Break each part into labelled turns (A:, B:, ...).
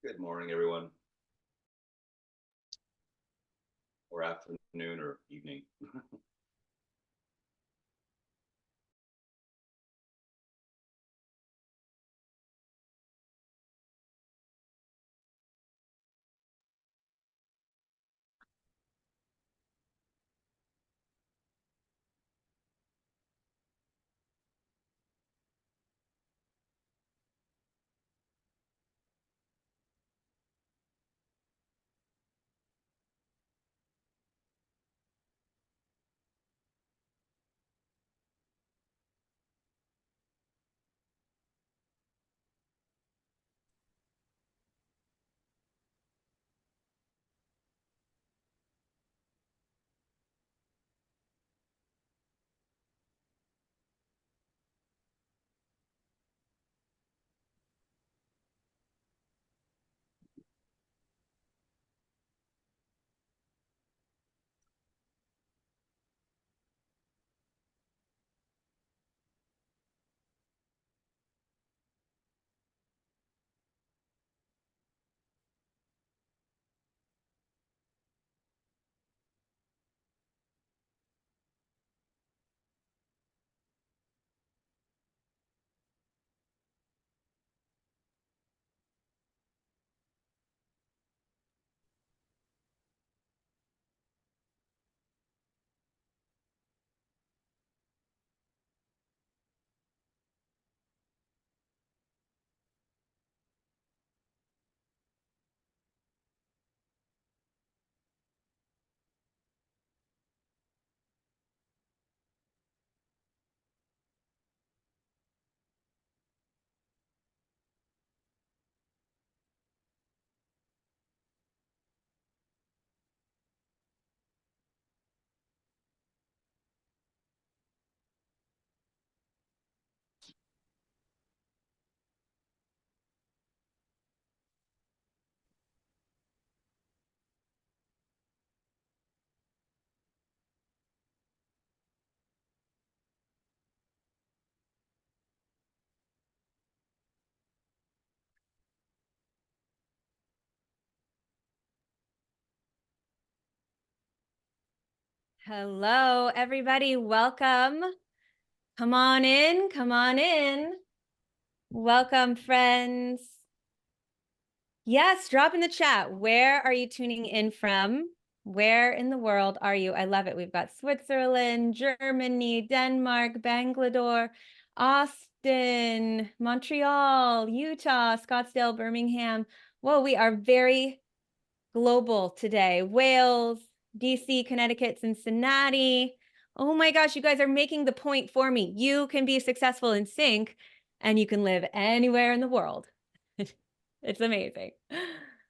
A: Good morning, everyone, or afternoon or evening.
B: Hello, everybody. Welcome. Come on in. Come on in. Welcome, friends. Yes, drop in the chat. Where are you tuning in from? Where in the world are you? I love it. We've got Switzerland, Germany, Denmark, Bangalore, Austin, Montreal, Utah, Scottsdale, Birmingham. Whoa, we are very global today. Wales, DC, Connecticut, Cincinnati. Oh my gosh, you guys are making the point for me. You can be successful in sync and you can live anywhere in the world. It's amazing.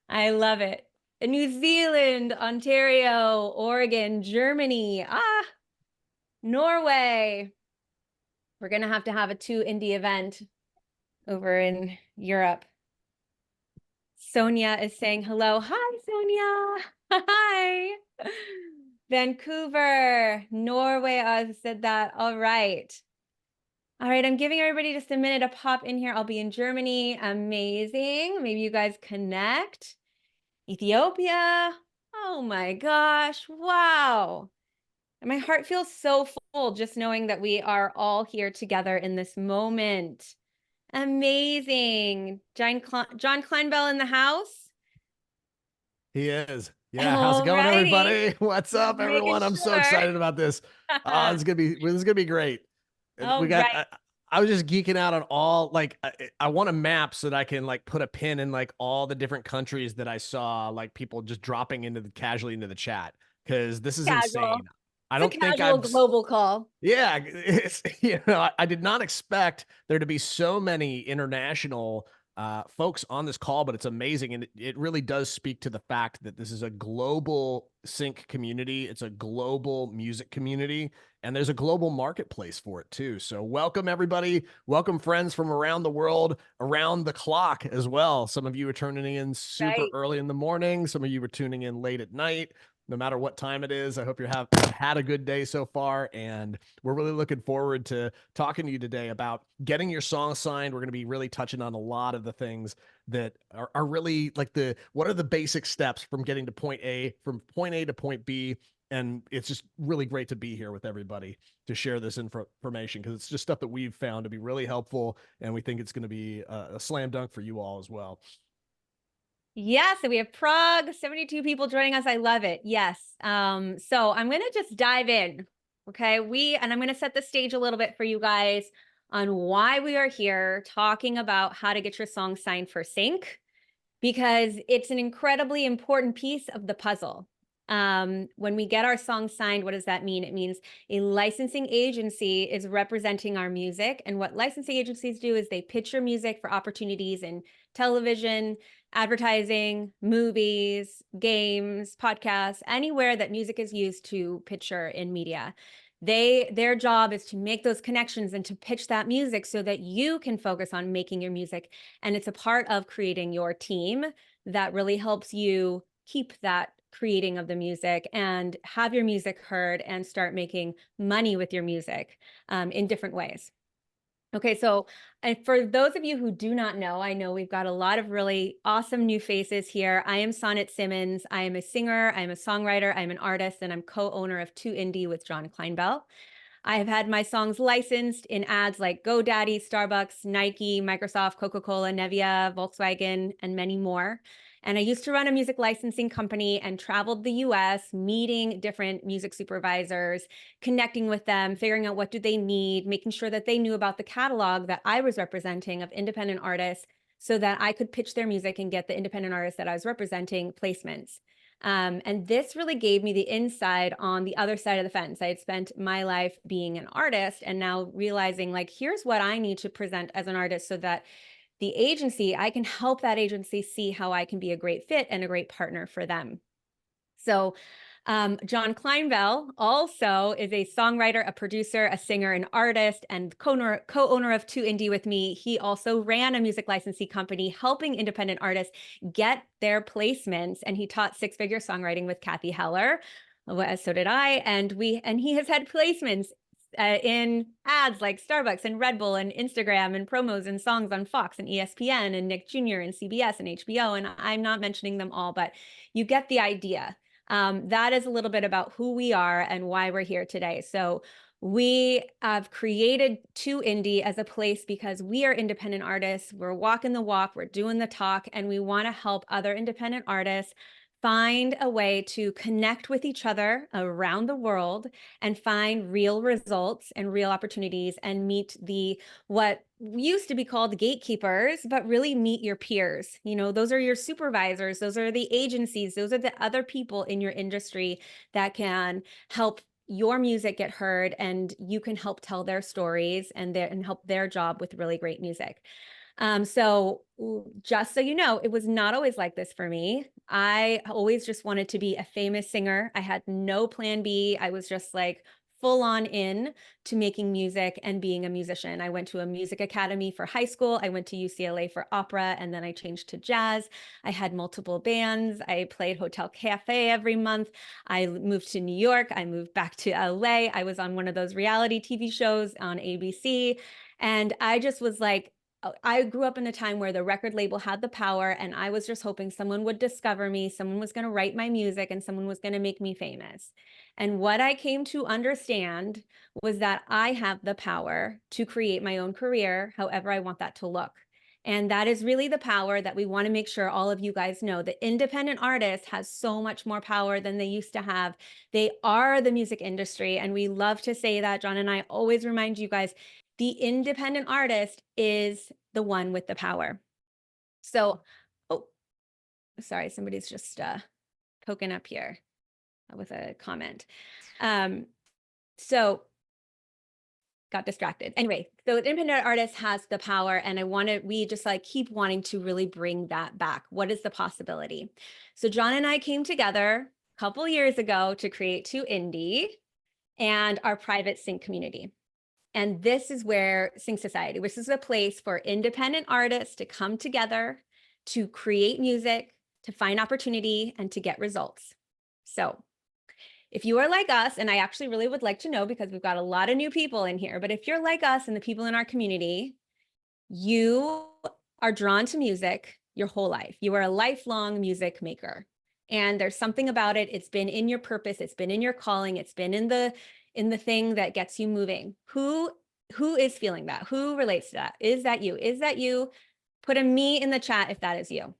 B: I love it. New Zealand, Ontario, Oregon, Germany, Norway. We're going to have a 2 indie event over in Europe. Sonia is saying hello. Hi, Sonia. Hi. Vancouver, Norway. I said that. All right. All right. I'm giving everybody just a minute to pop in here. I'll be in Germany. Amazing. Maybe you guys connect. Ethiopia. Oh my gosh. Wow. And my heart feels so full just knowing that we are all here together in this moment. Amazing. John Clinebell in the house.
C: He is. Yeah. How's it
B: All
C: going,
B: righty.
C: everybody? What's up,
B: Making
C: everyone? I'm so
B: sure.
C: excited about this. This is gonna be great. And
B: All
C: we got.
B: right.
C: I was just geeking out on all like I want a map so that I can like put a pin in like all the different countries that I saw like people just dropping into the casually into the chat because this is
B: Casual.
C: insane. I
B: It's a
C: don't think
B: casual global call.
C: yeah, it's I did not expect there to be so many international folks on this call, but it's amazing, and it really does speak to the fact that this is a global sync community. It's a global music community, and there's a global marketplace for it too. So welcome everybody, welcome friends from around the world, around the clock as well. Some of you are tuning in super
B: Right.
C: early in the morning. Some of you are tuning in late at night. no matter what time it is. I hope you've had a good day so far, and we're really looking forward to talking to you today about getting your song signed. We're going to be really touching on a lot of the things that are really like what are the basic steps from getting to point A to point B. And it's just really great to be here with everybody to share this information, because it's just stuff that we've found to be really helpful, and we think it's going to be a slam dunk for you all as well.
B: Yeah, so we have Prague, 72 people joining us. I love it. Yes. So I'm going to just dive in. Okay. And I'm going to set the stage a little bit for you guys on why we are here talking about how to get your song signed for sync, because it's an incredibly important piece of the puzzle. When we get our song signed, what does that mean? It means a licensing agency is representing our music. And what licensing agencies do is they pitch your music for opportunities in television, advertising, movies, games, podcasts, anywhere that music is used to picture in media. Their job is to make those connections and to pitch that music so that you can focus on making your music. And it's a part of creating your team that really helps you keep that creating of the music and have your music heard and start making money with your music in different ways. Okay, so and for those of you who do not know, I know we've got a lot of really awesome new faces here. I am Sonnet Simmons. I am a singer, I'm a songwriter, I'm an artist, and I'm co-owner of 2Indie with John Clinebell. I have had my songs licensed in ads like GoDaddy, Starbucks, Nike, Microsoft, Coca-Cola, Nevia, Volkswagen, and many more. And I used to run a music licensing company and traveled the US, meeting different music supervisors, connecting with them, figuring out what do they need, making sure that they knew about the catalog that I was representing of independent artists so that I could pitch their music and get the independent artists that I was representing placements. And this really gave me the inside on the other side of the fence. I had spent my life being an artist and now realizing like, here's what I need to present as an artist so that the agency, I can help that agency see how I can be a great fit and a great partner for them. So John Clinebell also is a songwriter, a producer, a singer, an artist, and co-owner of 2Indie with me. He also ran a music licensing company helping independent artists get their placements, and he taught six-figure songwriting with Kathy Heller. So did I, and he has had placements in ads like Starbucks and Red Bull and Instagram and promos and songs on Fox and ESPN and Nick Jr. and CBS and HBO. And I'm not mentioning them all, but you get the idea. That is a little bit about who we are and why we're here today. So we have created 2Indie as a place because we are independent artists. We're walking the walk, we're doing the talk, and we want to help other independent artists find a way to connect with each other around the world and find real results and real opportunities and meet what used to be called gatekeepers, but really meet your peers. You know, those are your supervisors, those are the agencies, those are the other people in your industry that can help your music get heard, and you can help tell their stories and help their job with really great music. So just so you know, it was not always like this for me. I always just wanted to be a famous singer. I had no plan B. I was just like full on in to making music and being a musician. I went to a music academy for high school. I went to UCLA for opera, and then I changed to jazz. I had multiple bands. I played Hotel Cafe every month. I moved to New York. I moved back to LA. I was on one of those reality TV shows on ABC. And I just was like, I grew up in a time where the record label had the power, and I was just hoping someone would discover me, someone was going to write my music, and someone was going to make me famous. And what I came to understand was that I have the power to create my own career, however I want that to look. And that is really the power that we want to make sure all of you guys know. The independent artist has so much more power than they used to have. They are the music industry, and we love to say that. John and I always remind you guys, the independent artist is the one with the power. So, oh, sorry, somebody's just poking up here with a comment. So got distracted. Anyway, so the independent artist has the power, and we just like keep wanting to really bring that back. What is the possibility? So John and I came together a couple years ago to create 2Indie and our private sync community. And this is where Sync Society, which is a place for independent artists to come together, to create music, to find opportunity, and to get results. So if you are like us, and I actually really would like to know because we've got a lot of new people in here, but if you're like us and the people in our community, you are drawn to music your whole life. You are a lifelong music maker. And there's something about it. It's been in your purpose. It's been in your calling. It's been in the thing that gets you moving. Who is feeling that? Who relates to that? Is that you? Is that you? Put a me in the chat if that is you.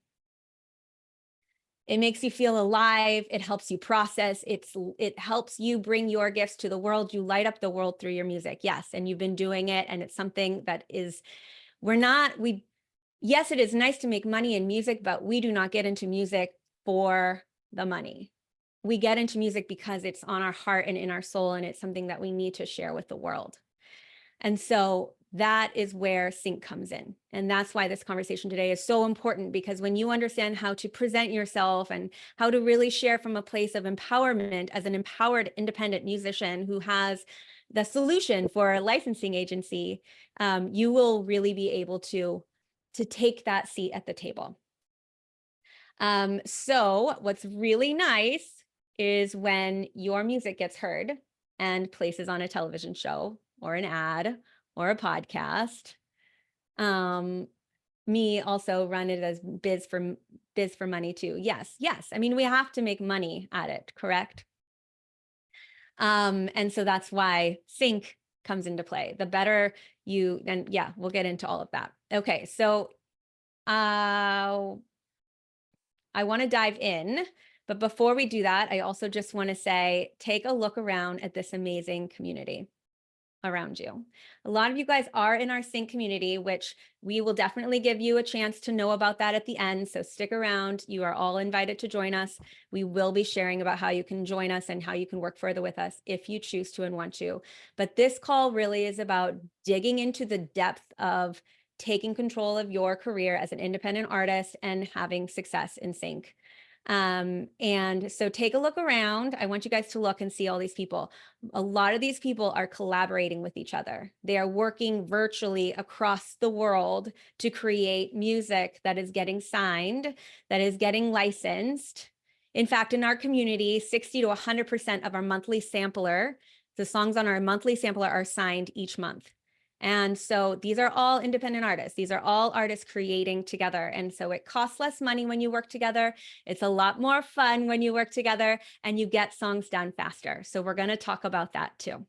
B: It makes you feel alive. It helps you process. It helps you bring your gifts to the world. You light up the world through your music. Yes. And you've been doing it. And it's something that is, yes, it is nice to make money in music, but we do not get into music for the money. We get into music because it's on our heart and in our soul, and it's something that we need to share with the world. And so that is where sync comes in. And that's why this conversation today is so important, because when you understand how to present yourself and how to really share from a place of empowerment as an empowered independent musician who has the solution for a licensing agency, you will really be able to take that seat at the table. So what's really nice is when your music gets heard and places on a television show or an ad or a podcast. Me also run it as biz for money too. Yes. I mean, we have to make money at it, correct? And so that's why sync comes into play. The better you, and yeah, we'll get into all of that. Okay, so I want to dive in, but before we do that, I also just want to say, take a look around at this amazing community around you. A lot of you guys are in our sync community, which we will definitely give you a chance to know about that at the end. So stick around. You are all invited to join us. We will be sharing about how you can join us and how you can work further with us if you choose to and want to. But this call really is about digging into the depth of taking control of your career as an independent artist and having success in sync. And so take a look around. I want you guys to look and see all these people. A lot of these people are collaborating with each other. They are working virtually across the world to create music that is getting signed, that is getting licensed. In fact, in our community, 60 to 100% of our monthly sampler, the songs on our monthly sampler are signed each month. And so these are all independent artists. These are all artists creating together. And so it costs less money when you work together. It's a lot more fun when you work together, and you get songs done faster. So we're going to talk about that too.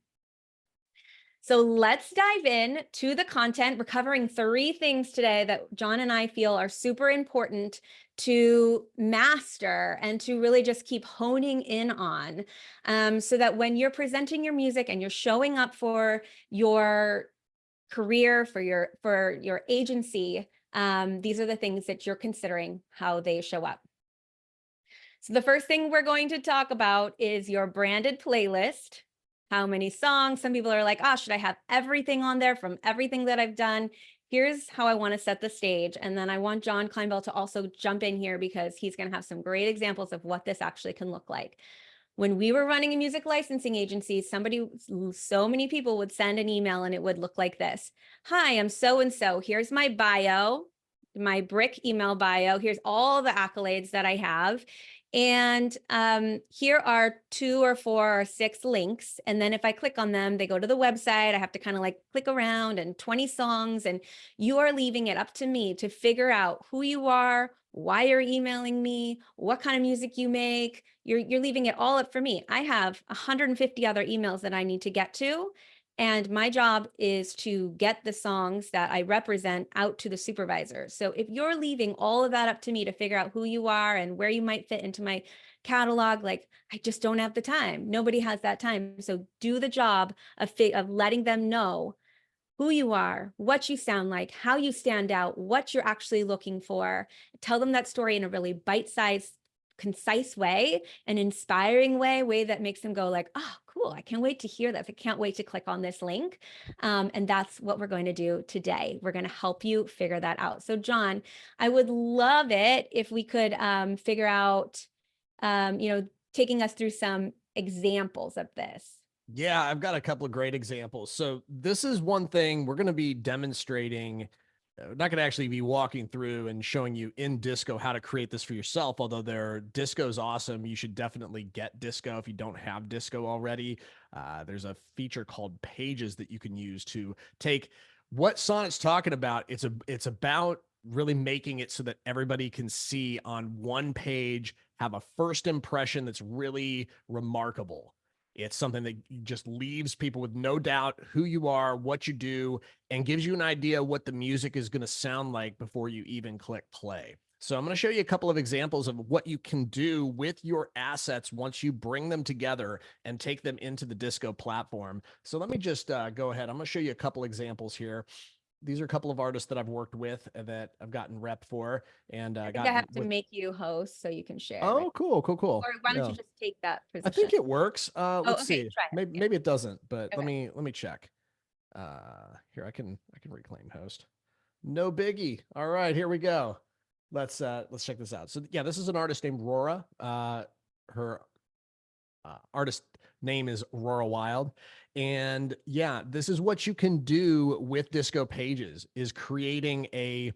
B: So let's dive in to the content. We're covering 3 things today that John and I feel are super important to master and to really just keep honing in on, so that when you're presenting your music and you're showing up for your career, for your agency, these are the things that you're considering how they show up. So the first thing we're going to talk about is your branded playlist. How many songs? Some people are like, should I have everything on there from everything that I've done? Here's how I want to set the stage. And then I want John Clinebell to also jump in here because he's going to have some great examples of what this actually can look like. When we were running a music licensing agency, so many people would send an email and it would look like this. Hi, I'm so-and-so. Here's my bio, my brick email bio. Here's all the accolades that I have. And here are 2 or 4 or 6 links. And then if I click on them, they go to the website. I have to kind of like click around, and 20 songs. And you are leaving it up to me to figure out who you are, why you're emailing me, what kind of music you make. You're leaving it all up for me. I have 150 other emails that I need to get to. And my job is to get the songs that I represent out to the supervisors. So if you're leaving all of that up to me to figure out who you are and where you might fit into my catalog, like, I just don't have the time. Nobody has that time. So do the job of letting them know who you are, what you sound like, how you stand out, what you're actually looking for. Tell them that story in a really bite-sized, concise way, an inspiring way that makes them go like, oh, cool, I can't wait to hear this. I can't wait to click on this link. And that's what we're going to do today. We're going to help you figure that out. So John, I would love it if we could figure out, taking us through some examples of this.
C: Yeah, I've got a couple of great examples. So this is one thing we're going to be demonstrating not going to actually be walking through and showing you in Disco how to create this for yourself. Although Disco is awesome. You should definitely get Disco if you don't have Disco already. There's a feature called Pages that you can use to take what Sonnet's talking about. It's about really making it so that everybody can see on one page, have a first impression that's really remarkable. It's something that just leaves people with no doubt who you are, what you do, and gives you an idea what the music is going to sound like before you even click play. So I'm going to show you a couple of examples of what you can do with your assets once you bring them together and take them into the Disco platform. So let me just go ahead. I'm going to show you a couple examples here. These are a couple of artists that I've worked with that I've gotten rep for, and
B: I think I have to make you host so you can share.
C: Oh,
B: right?
C: cool.
B: Or why don't you just take that position?
C: I think it works. Let's
B: okay,
C: see.
B: try it.
C: Maybe it doesn't, but
B: Okay.
C: let me check. Here I can reclaim host. No biggie. All right, here we go. Let's check this out. So yeah, this is an artist named Rora. Her artist name is Aurora Wild. And yeah, this is what you can do with Disco Pages, is creating a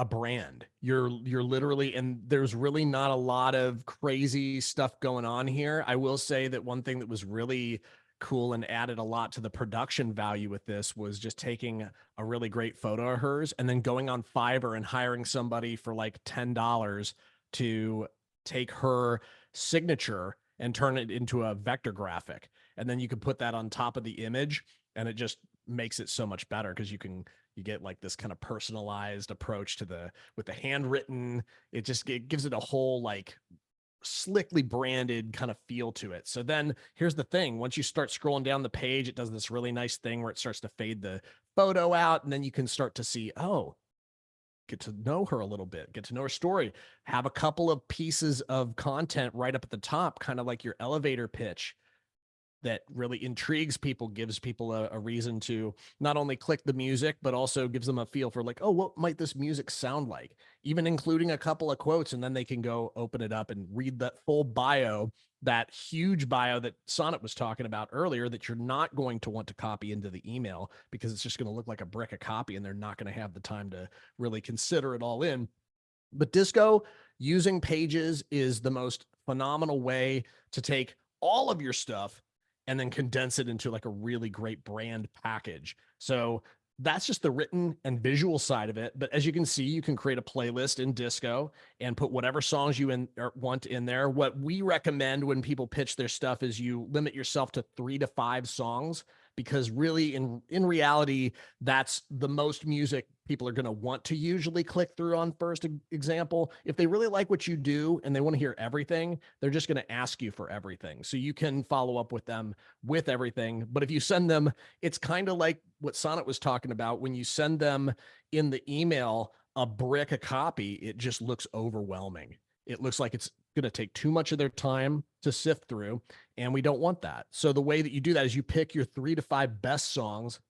C: brand. You're literally, and there's really not a lot of crazy stuff going on here. I will say that one thing that was really cool and added a lot to the production value with this was just taking a really great photo of hers and then going on Fiverr and hiring somebody for like $10 to take her signature and turn it into a vector graphic. And then you can put that on top of the image, and it just makes it so much better because you get like this kind of personalized approach to with the handwritten. It gives it a whole like slickly branded kind of feel to it. So then here's the thing. Once you start scrolling down the page, it does this really nice thing where it starts to fade the photo out. And then you can start to see, oh, get to know her a little bit, get to know her story, have a couple of pieces of content right up at the top, kind of like your elevator pitch that really intrigues people, gives people a reason to not only click the music, but also gives them a feel for like, oh, what might this music sound like? Even including a couple of quotes, and then they can go open it up and read that full bio, that huge bio that Sonnet was talking about earlier, that you're not going to want to copy into the email because it's just going to look like a brick of copy and they're not going to have the time to really consider it all in. But Disco, using Pages, is the most phenomenal way to take all of your stuff and then condense it into like a really great brand package. So that's just the written and visual side of it. But as you can see, you can create a playlist in Disco and put whatever songs you want in there. What we recommend when people pitch their stuff is you limit yourself to 3 to 5 songs, because really in reality, that's the most music people are going to want to usually click through on first example. If they really like what you do and they want to hear everything, they're just going to ask you for everything. So you can follow up with them with everything. But if you send them, it's kind of like what Sonnet was talking about. When you send them in the email a brick, a copy, it just looks overwhelming. It looks like it's going to take too much of their time to sift through, and we don't want that. So the way that you do that is you pick your 3 to 5 best songs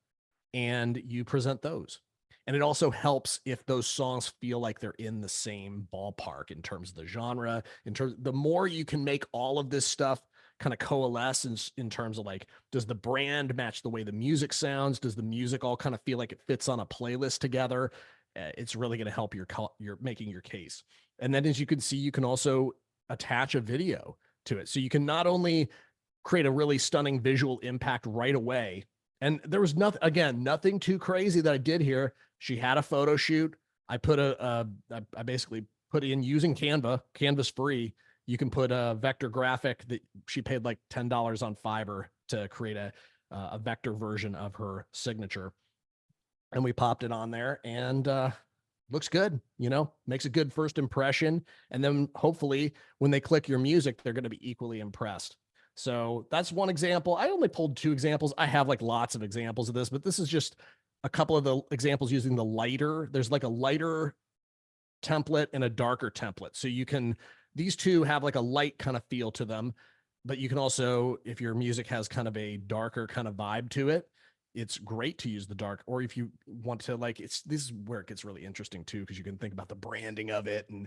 C: and you present those. And it also helps if those songs feel like they're in the same ballpark in terms of the genre, the more you can make all of this stuff kind of coalesce in terms of like, does the brand match the way the music sounds? Does the music all kind of feel like it fits on a playlist together? It's really going to help your making your case. And then as you can see, you can also attach a video to it. So you can not only create a really stunning visual impact right away. And there was nothing too crazy that I did here. She had a photo shoot. I basically put in using Canva's free. You can put a vector graphic that she paid like $10 on Fiverr to create a vector version of her signature. And we popped it on there, and looks good, makes a good first impression. And then hopefully when they click your music, they're going to be equally impressed. So that's one example. I only pulled 2 examples. I have like lots of examples of this, but this is just a couple of the examples using the lighter. There's like a lighter template and a darker template. So these two have like a light kind of feel to them, but you can also, if your music has kind of a darker kind of vibe to it, it's great to use the dark. Or if you want to this is where it gets really interesting too, because you can think about the branding of it and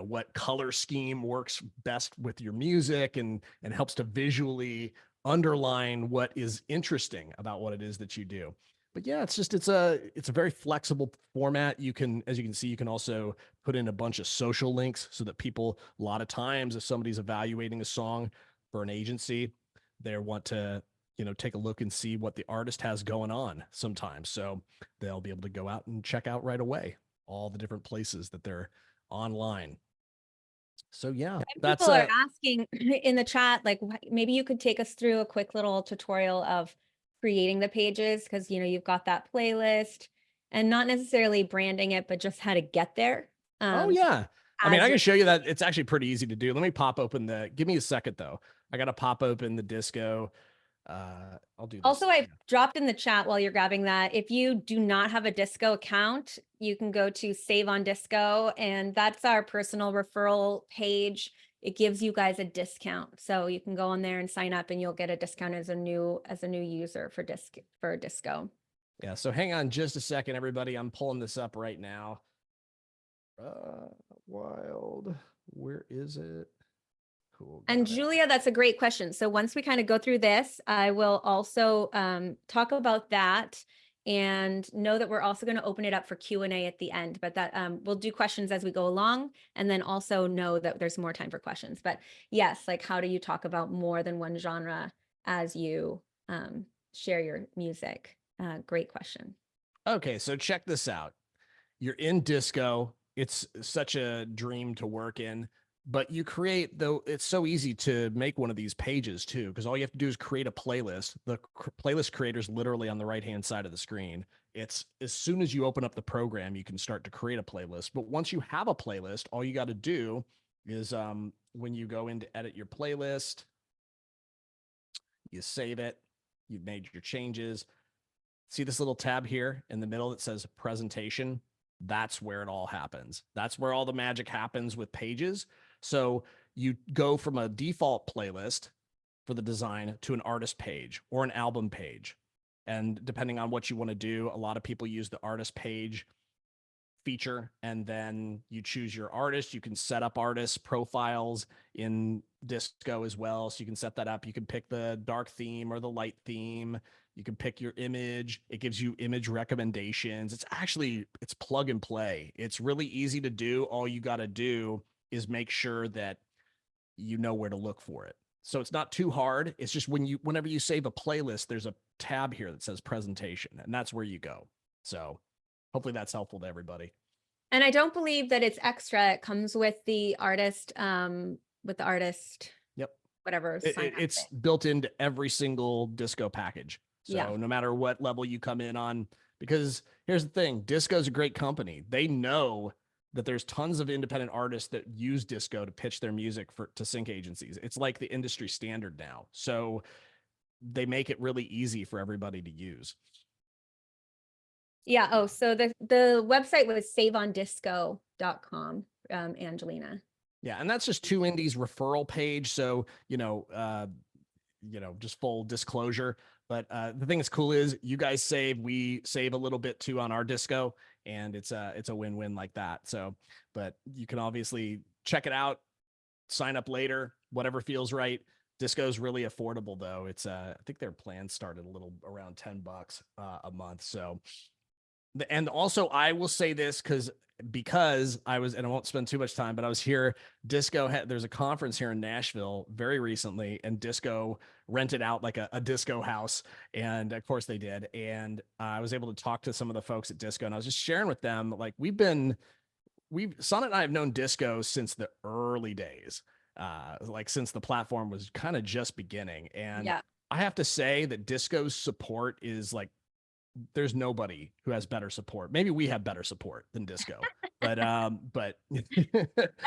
C: what color scheme works best with your music and helps to visually underline what is interesting about what it is that you do. But yeah, it's a very flexible format. You can, as you can see, you can also put in a bunch of social links so that people, a lot of times, if somebody's evaluating a song for an agency, they want to, take a look and see what the artist has going on sometimes. So they'll be able to go out and check out right away all the different places that they're online. So yeah,
B: And
C: that's
B: people are asking in the chat, like maybe you could take us through a quick little tutorial of creating the pages, because you've got that playlist and not necessarily branding it, but just how to get there.
C: Oh yeah. I mean,
B: as
C: I can
B: your-
C: show you that. It's actually pretty easy to do. Let me pop open give me a second though. I got to pop open the disco. I'll do this.
B: Also, I dropped in the chat while you're grabbing that. If you do not have a Disco account, you can go to Save on Disco, and that's our personal referral page. It gives you guys a discount, so you can go on there and sign up, and you'll get a discount as a new user for Disco.
C: Yeah. So hang on just a second, everybody. I'm pulling this up right now. Wild. Where is it? Cool.
B: And Julia, that's a great question. So once we kind of go through this, I will also talk about that, and know that we're also going to open it up for Q&A at the end, but that we'll do questions as we go along, and then also know that there's more time for questions. But yes, like how do you talk about more than one genre as you share your music? Great question.
C: Okay, so check this out. You're in disco. It's such a dream to work in, but you create, though, it's so easy to make one of these pages too, because all you have to do is create a playlist. The playlist creator's literally on the right-hand side of the screen. It's as soon as you open up the program, you can start to create a playlist. But once you have a playlist, all you got to do is when you go in to edit your playlist, you save it, you've made your changes. See this little tab here in the middle that says presentation? That's where it all happens. That's where all the magic happens with pages. So you go from a default playlist for the design to an artist page or an album page. And depending on what you want to do, a lot of people use the artist page feature, and then you choose your artist. You can set up artist profiles in Disco as well. So you can set that up. You can pick the dark theme or the light theme. You can pick your image. It gives you image recommendations. It's plug and play. It's really easy to do. All you got to do is make sure that you know where to look for it. So it's not too hard. It's just whenever you save a playlist, there's a tab here that says presentation, and that's where you go. So hopefully that's helpful to everybody.
B: And I don't believe that it's extra. It comes with the artist,
C: Yep.
B: Whatever.
C: It's built into every single Disco package. So
B: Yeah.
C: no matter what level you come in on, because here's the thing, Disco's a great company. They know that there's tons of independent artists that use Disco to pitch their music to sync agencies. It's like the industry standard now. So they make it really easy for everybody to use.
B: Yeah. Oh, so the website was saveondisco.com, Angelina.
C: Yeah, and that's just 2Indie's referral page. So, just full disclosure. But the thing that's cool is you guys save, we save a little bit too on our Disco, and it's a win-win like that. So, but you can obviously check it out, sign up later, whatever feels right. Disco's really affordable though. It's I think their plans started a little around $10 a month. So, and also I will say this because I was, and I won't spend too much time, but I was here. There's a conference here in Nashville very recently, and Disco rented out like a disco house. And of course they did. And I was able to talk to some of the folks at Disco, and I was just sharing with them, like Sonnet and I have known Disco since the early days, like since the platform was kind of just beginning. And
B: Yeah.
C: I have to say that Disco's support is like, there's nobody who has better support. Maybe we have better support than Disco, but
B: Oh,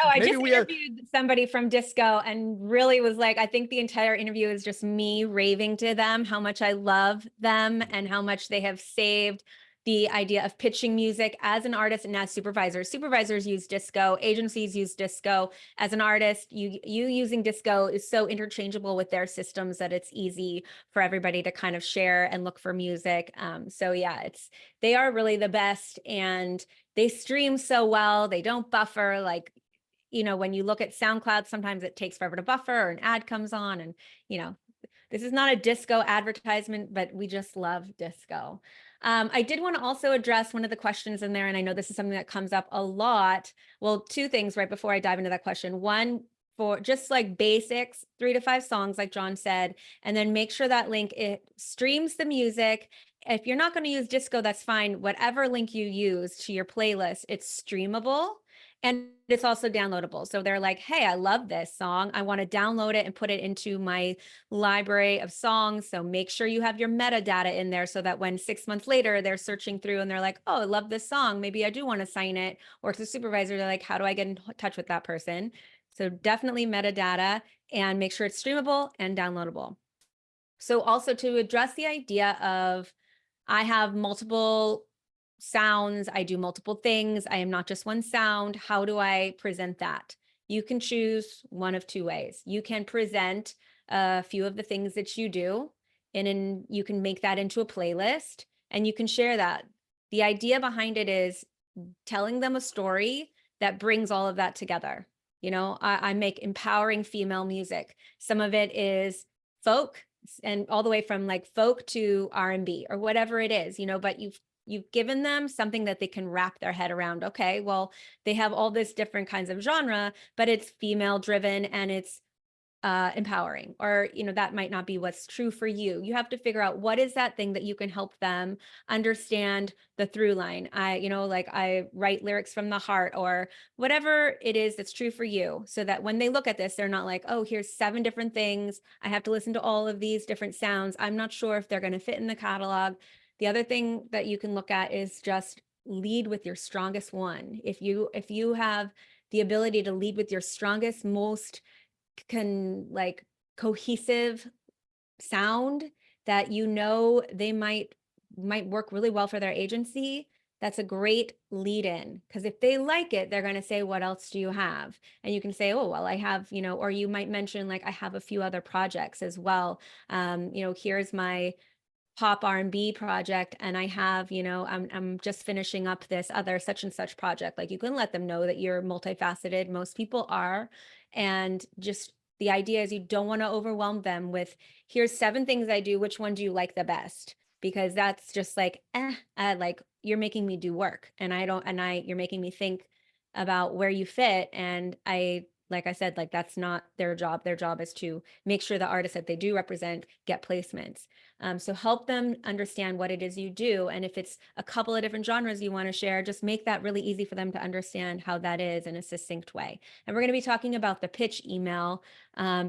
B: I just interviewed somebody from Disco, and really was like, I think the entire interview is just me raving to them how much I love them and how much they have saved the idea of pitching music as an artist and as supervisors. Supervisors use Disco, agencies use Disco. As an artist, you using Disco is so interchangeable with their systems that it's easy for everybody to kind of share and look for music. So yeah, they are really the best, and they stream so well. They don't buffer. Like, when you look at SoundCloud, sometimes it takes forever to buffer, or an ad comes on, and this is not a Disco advertisement, but we just love Disco. I did want to also address one of the questions in there, and I know this is something that comes up a lot. Well, two things right before I dive into that question. One, for just like basics, 3 to 5 songs, like John said, and then make sure that link, it streams the music. If you're not going to use disco, that's fine. Whatever link you use to your playlist, it's streamable and it's also downloadable. So they're like, hey, I love this song. I want to download it and put it into my library of songs. So make sure you have your metadata in there so that when 6 months later they're searching through and they're like, oh, I love this song. Maybe I do want to sign it. Or to the supervisor, they're like, how do I get in touch with that person? So definitely metadata, and make sure it's streamable and downloadable. So also to address the idea of, I have multiple sounds, I do multiple things, I am not just one sound, how do I present that? You can choose one of 2 ways. You can present a few of the things that you do, and you can make that into a playlist and you can share that. The idea behind it is telling them a story that brings all of that together. You know, I make empowering female music. Some of it is folk, and all the way from like folk to R&B or whatever it is, you know, but you've given them something that they can wrap their head around. Okay, well, they have all this different kinds of genre, but it's female driven and it's empowering, or, you know, that might not be what's true for you. You have to figure out what is that thing that you can help them understand the through line. You know, like I write lyrics from the heart or whatever it is that's true for you, so that when they look at this, they're not like, oh, here's 7 different things. I have to listen to all of these different sounds. I'm not sure if they're going to fit in the catalog. The other thing that you can look at is just lead with your strongest one. If you have the ability to lead with your strongest, most like cohesive sound that you know they might work really well for their agency, that's a great lead in, because if they like it, they're going to say, what else do you have? And you can say, oh, well, I have, you know, or you might mention like, I have a few other projects as well. You know, here's my pop R&B project, and I have, you know, I'm just finishing up this other such and such project. Like, you can let them know that you're multifaceted. Most people are. And just the idea is you don't want to overwhelm them with, here's 7 things I do, which one do you like the best? Because that's just like, like you're making me do work, and you're making me think about where you fit. And like I said, like that's not their job. Their job is to make sure the artists that they do represent get placements. So help them understand what it is you do. And if it's a couple of different genres you want to share, just make that really easy for them to understand how that is in a succinct way. And we're going to be talking about the pitch email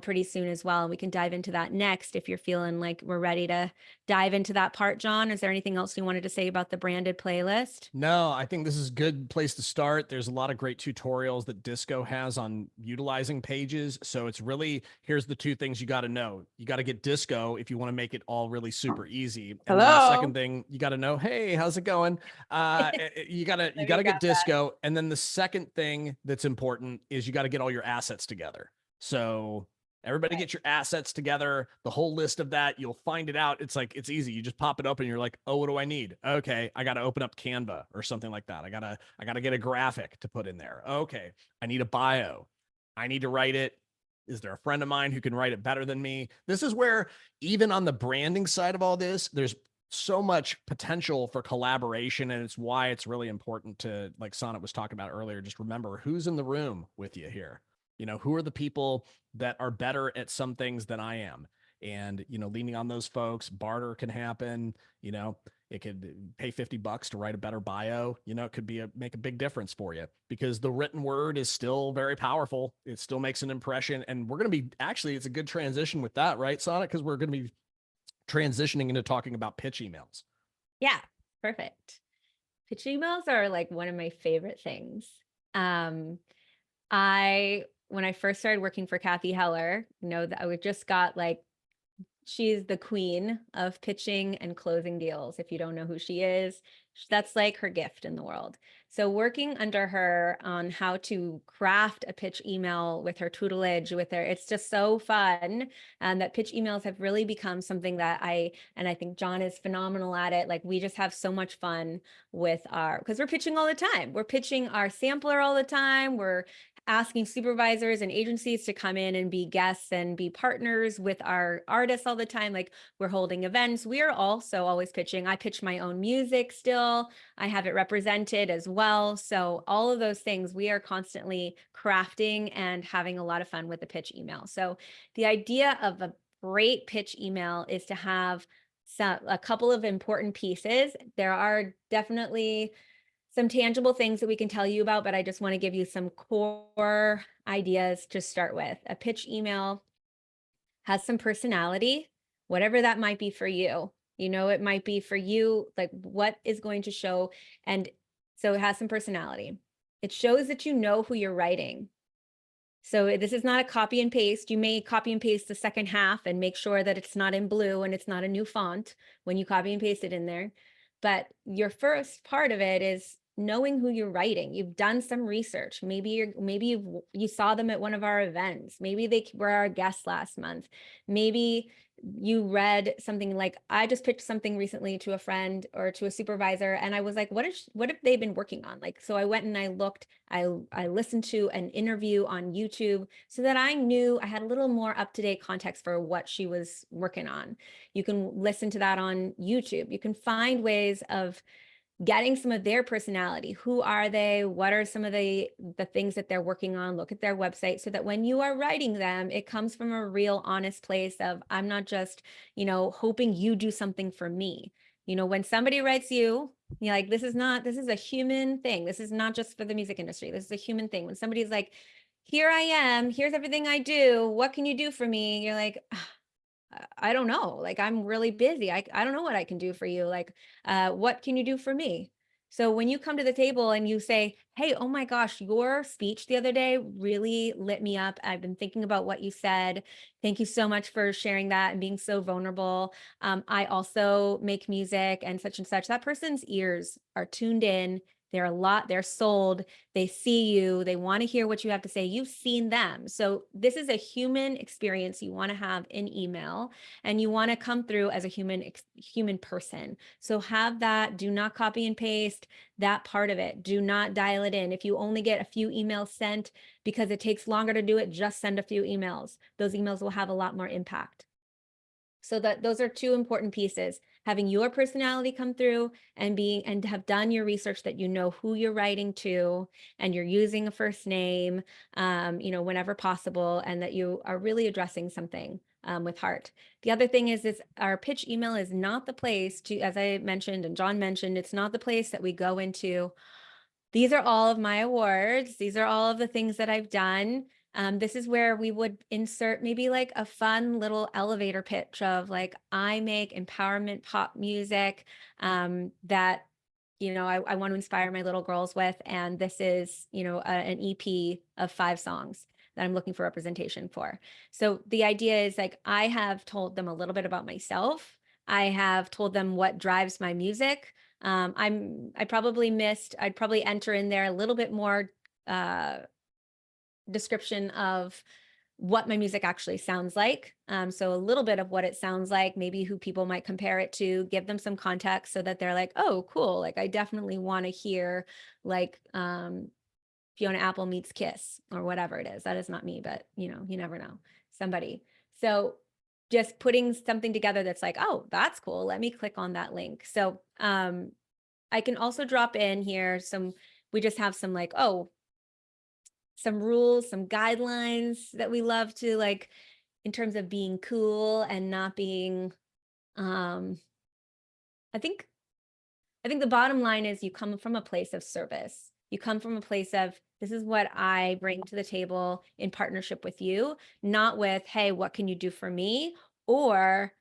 B: pretty soon as well. We can dive into that next if you're feeling like we're ready to dive into that part. John, is there anything else you wanted to say about the branded playlist?
C: No, I think this is a good place to start. There's a lot of great tutorials that Disco has on utilizing pages. So it's really, here's the 2 things you got to know. You got to get Disco if you want to make it all really super easy. And then the second thing you got to know, hey, how's it going? You got to get Disco. And then the second thing that's important is you got to get all your assets together. So everybody get your assets together, the whole list of that. You'll find it out. It's like, it's easy. You just pop it open. You're like, oh, what do I need? Okay, I got to open up Canva or something like that. I gotta get a graphic to put in there. Okay, I need a bio. I need to write it. Is there a friend of mine who can write it better than me? This is where, even on the branding side of all this, there's so much potential for collaboration. And it's why it's really important to, like Sonnet was talking about earlier, just remember who's in the room with you here. You know, who are the people that are better at some things than I am? And, you know, leaning on those folks, barter can happen. You know, it could pay $50 to write a better bio. You know, it could make a big difference for you, because the written word is still very powerful. It still makes an impression. And we're going to be, actually, it's a good transition with that, right, Sonnet? Because we're going to be transitioning into talking about pitch emails.
B: Yeah, perfect. Pitch emails are like one of my favorite things. When I first started working for Kathy Heller, you know, that we just got like, she's the queen of pitching and closing deals. If you don't know who she is, that's like her gift in the world. So working under her on how to craft a pitch email with her tutelage, it's just so fun. And that pitch emails have really become something that I think John is phenomenal at it. Like, we just have so much fun with because we're pitching all the time. We're pitching our sampler all the time. We're asking supervisors and agencies to come in and be guests and be partners with our artists all the time. Like, we're holding events. We are also always pitching. I pitch my own music still. I have it represented as well. So all of those things, we are constantly crafting and having a lot of fun with the pitch email. So the idea of a great pitch email is to have a couple of important pieces. There are definitely some tangible things that we can tell you about, but I just want to give you some core ideas to start with. A pitch email has some personality, whatever that might be for you. You know, it might be for you, like, what is going to show. And so it has some personality. It shows that you know who you're writing. So this is not a copy and paste. You may copy and paste the second half and make sure that it's not in blue and it's not a new font when you copy and paste it in there. But your first part of it is knowing who you're writing. You've done some research. Maybe you saw them at one of our events. Maybe they were our guests last month. Maybe you read something. Like, I just pitched something recently to a friend or to a supervisor, and I was like, what have they been working on? Like, so I went and I looked, I listened to an interview on YouTube so that I knew I had a little more up-to-date context for what she was working on. You can listen to that on YouTube. You can find ways of getting some of their personality. Who are they? What are some of the things that they're working on? Look at their website so that when you are writing them, it comes from a real honest place of, I'm not just, hoping you do something for me. When somebody writes you, you're like, this is a human thing. This is not just for the music industry. This is a human thing. When somebody's like, here I am, here's everything I do, what can you do for me? You're like, I don't know. Like, I'm really busy. I don't know what I can do for you. Like, what can you do for me? So when you come to the table and you say, hey, oh my gosh, your speech the other day really lit me up. I've been thinking about what you said. Thank you so much for sharing that and being so vulnerable. I also make music and such. That person's ears are tuned in. They're sold, they see you, they want to hear what you have to say. You've seen them. So this is a human experience you want to have in email, and you want to come through as a human person. So have that, do not copy and paste that part of it. Do not dial it in. If you only get a few emails sent because it takes longer to do it, just send a few emails. Those emails will have a lot more impact. So those are two important pieces: having your personality come through and have done your research, that you know who you're writing to and you're using a first name, whenever possible, and that you are really addressing something with heart. The other thing is our pitch email is not the place to, as I mentioned and John mentioned, it's not the place that we go into, these are all of my awards, these are all of the things that I've done. This is where we would insert maybe like a fun little elevator pitch of, like, I make empowerment pop music that, I want to inspire my little girls with. And this is, an EP of 5 songs that I'm looking for representation for. So the idea is, like, I have told them a little bit about myself. I have told them what drives my music. I'd probably enter in there a little bit more description of what my music actually sounds like. So a little bit of what it sounds like, maybe who people might compare it to, give them some context so that they're like, oh, cool. Like, I definitely want to hear, like, Fiona Apple meets Kiss or whatever it is. That is not me, but you never know, somebody. So just putting something together that's like, oh, that's cool. Let me click on that link. So I can also drop in here we just have some, like, some rules, some guidelines that we love to, like, in terms of being cool and not being, I think the bottom line is, you come from a place of service. You come from a place of, this is what I bring to the table in partnership with you, not with, hey, what can you do for me? Or,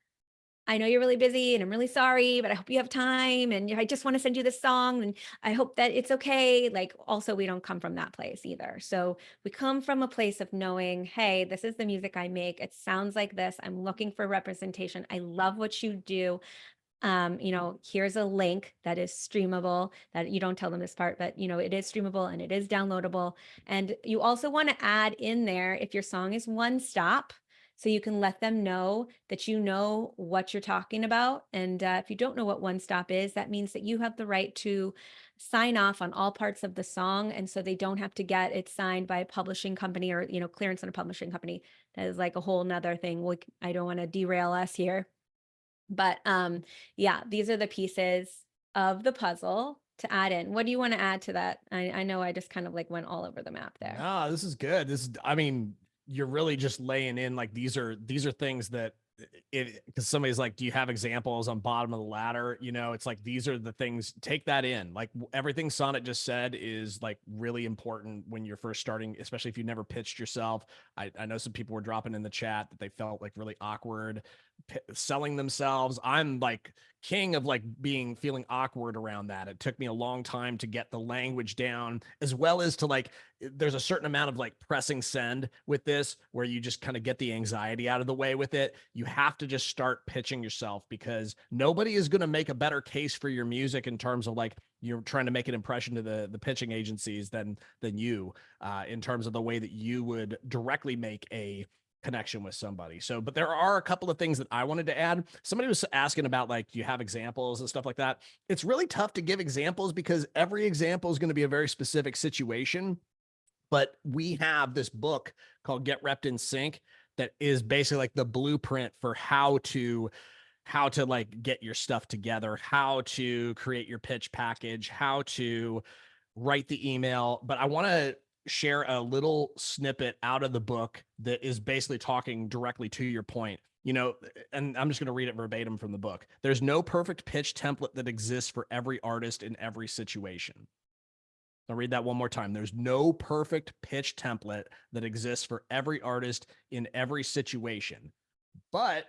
B: I know you're really busy and I'm really sorry, but I hope you have time, and I just want to send you this song and I hope that it's okay. Like, also, we don't come from that place either. So we come from a place of knowing, hey, this is the music I make. It sounds like this. I'm looking for representation. I love what you do. Here's a link that is streamable, that you don't tell them this part, but it is streamable and it is downloadable. And you also want to add in there, if your song is one stop. so you can let them know that you know what you're talking about. And if you don't know what one stop is, that means that you have the right to sign off on all parts of the song. And so they don't have to get it signed by a publishing company or, clearance on a publishing company. That is like a whole nother thing. I don't want to derail us here. But yeah, these are the pieces of the puzzle to add in. What do you want to add to that? I know I just kind of like went all over the map there.
C: No, this is good. I mean, you're really just laying in like these are things that because somebody's like, do you have examples on bottom of the ladder? It's like these are the things, take that in. Like everything Sonnet just said is like really important when you're first starting, especially if you never pitched yourself. I know some people were dropping in the chat that they felt like really awkward selling themselves. I'm like king of like feeling awkward around that. It took me a long time to get the language down, as well as to like, there's a certain amount of like pressing send with this, where you just kind of get the anxiety out of the way with it. You have to just start pitching yourself, because nobody is going to make a better case for your music in terms of like, you're trying to make an impression to the pitching agencies than you, in terms of the way that you would directly make a connection with somebody. So, but there are a couple of things that I wanted to add. Somebody was asking about like, do you have examples and stuff like that? It's really tough to give examples because every example is going to be a very specific situation. But we have this book called Get Repped in Sync that is basically like the blueprint for how to like get your stuff together, how to create your pitch package, how to write the email. But I want to share a little snippet out of the book that is basically talking directly to your point. And I'm just going to read it verbatim from the book. There's no perfect pitch template that exists for every artist in every situation. I'll read that one more time. There's no perfect pitch template that exists for every artist in every situation, but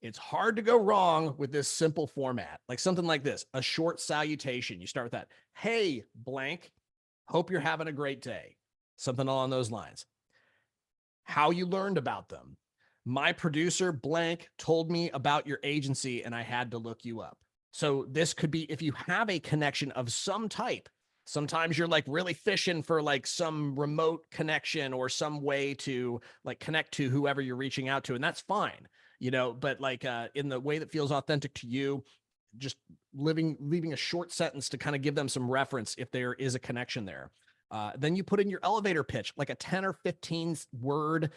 C: it's hard to go wrong with this simple format. Like something like this, a short salutation. You start with that. Hey, blank, hope you're having a great day. Something along those lines. How you learned about them. My producer, blank, told me about your agency and I had to look you up. So this could be if you have a connection of some type. Sometimes you're like really fishing for like some remote connection or some way to like connect to whoever you're reaching out to. And that's fine, but like in the way that feels authentic to you, just leaving a short sentence to kind of give them some reference if there is a connection there. Then you put in your elevator pitch, like a 10 or 15 word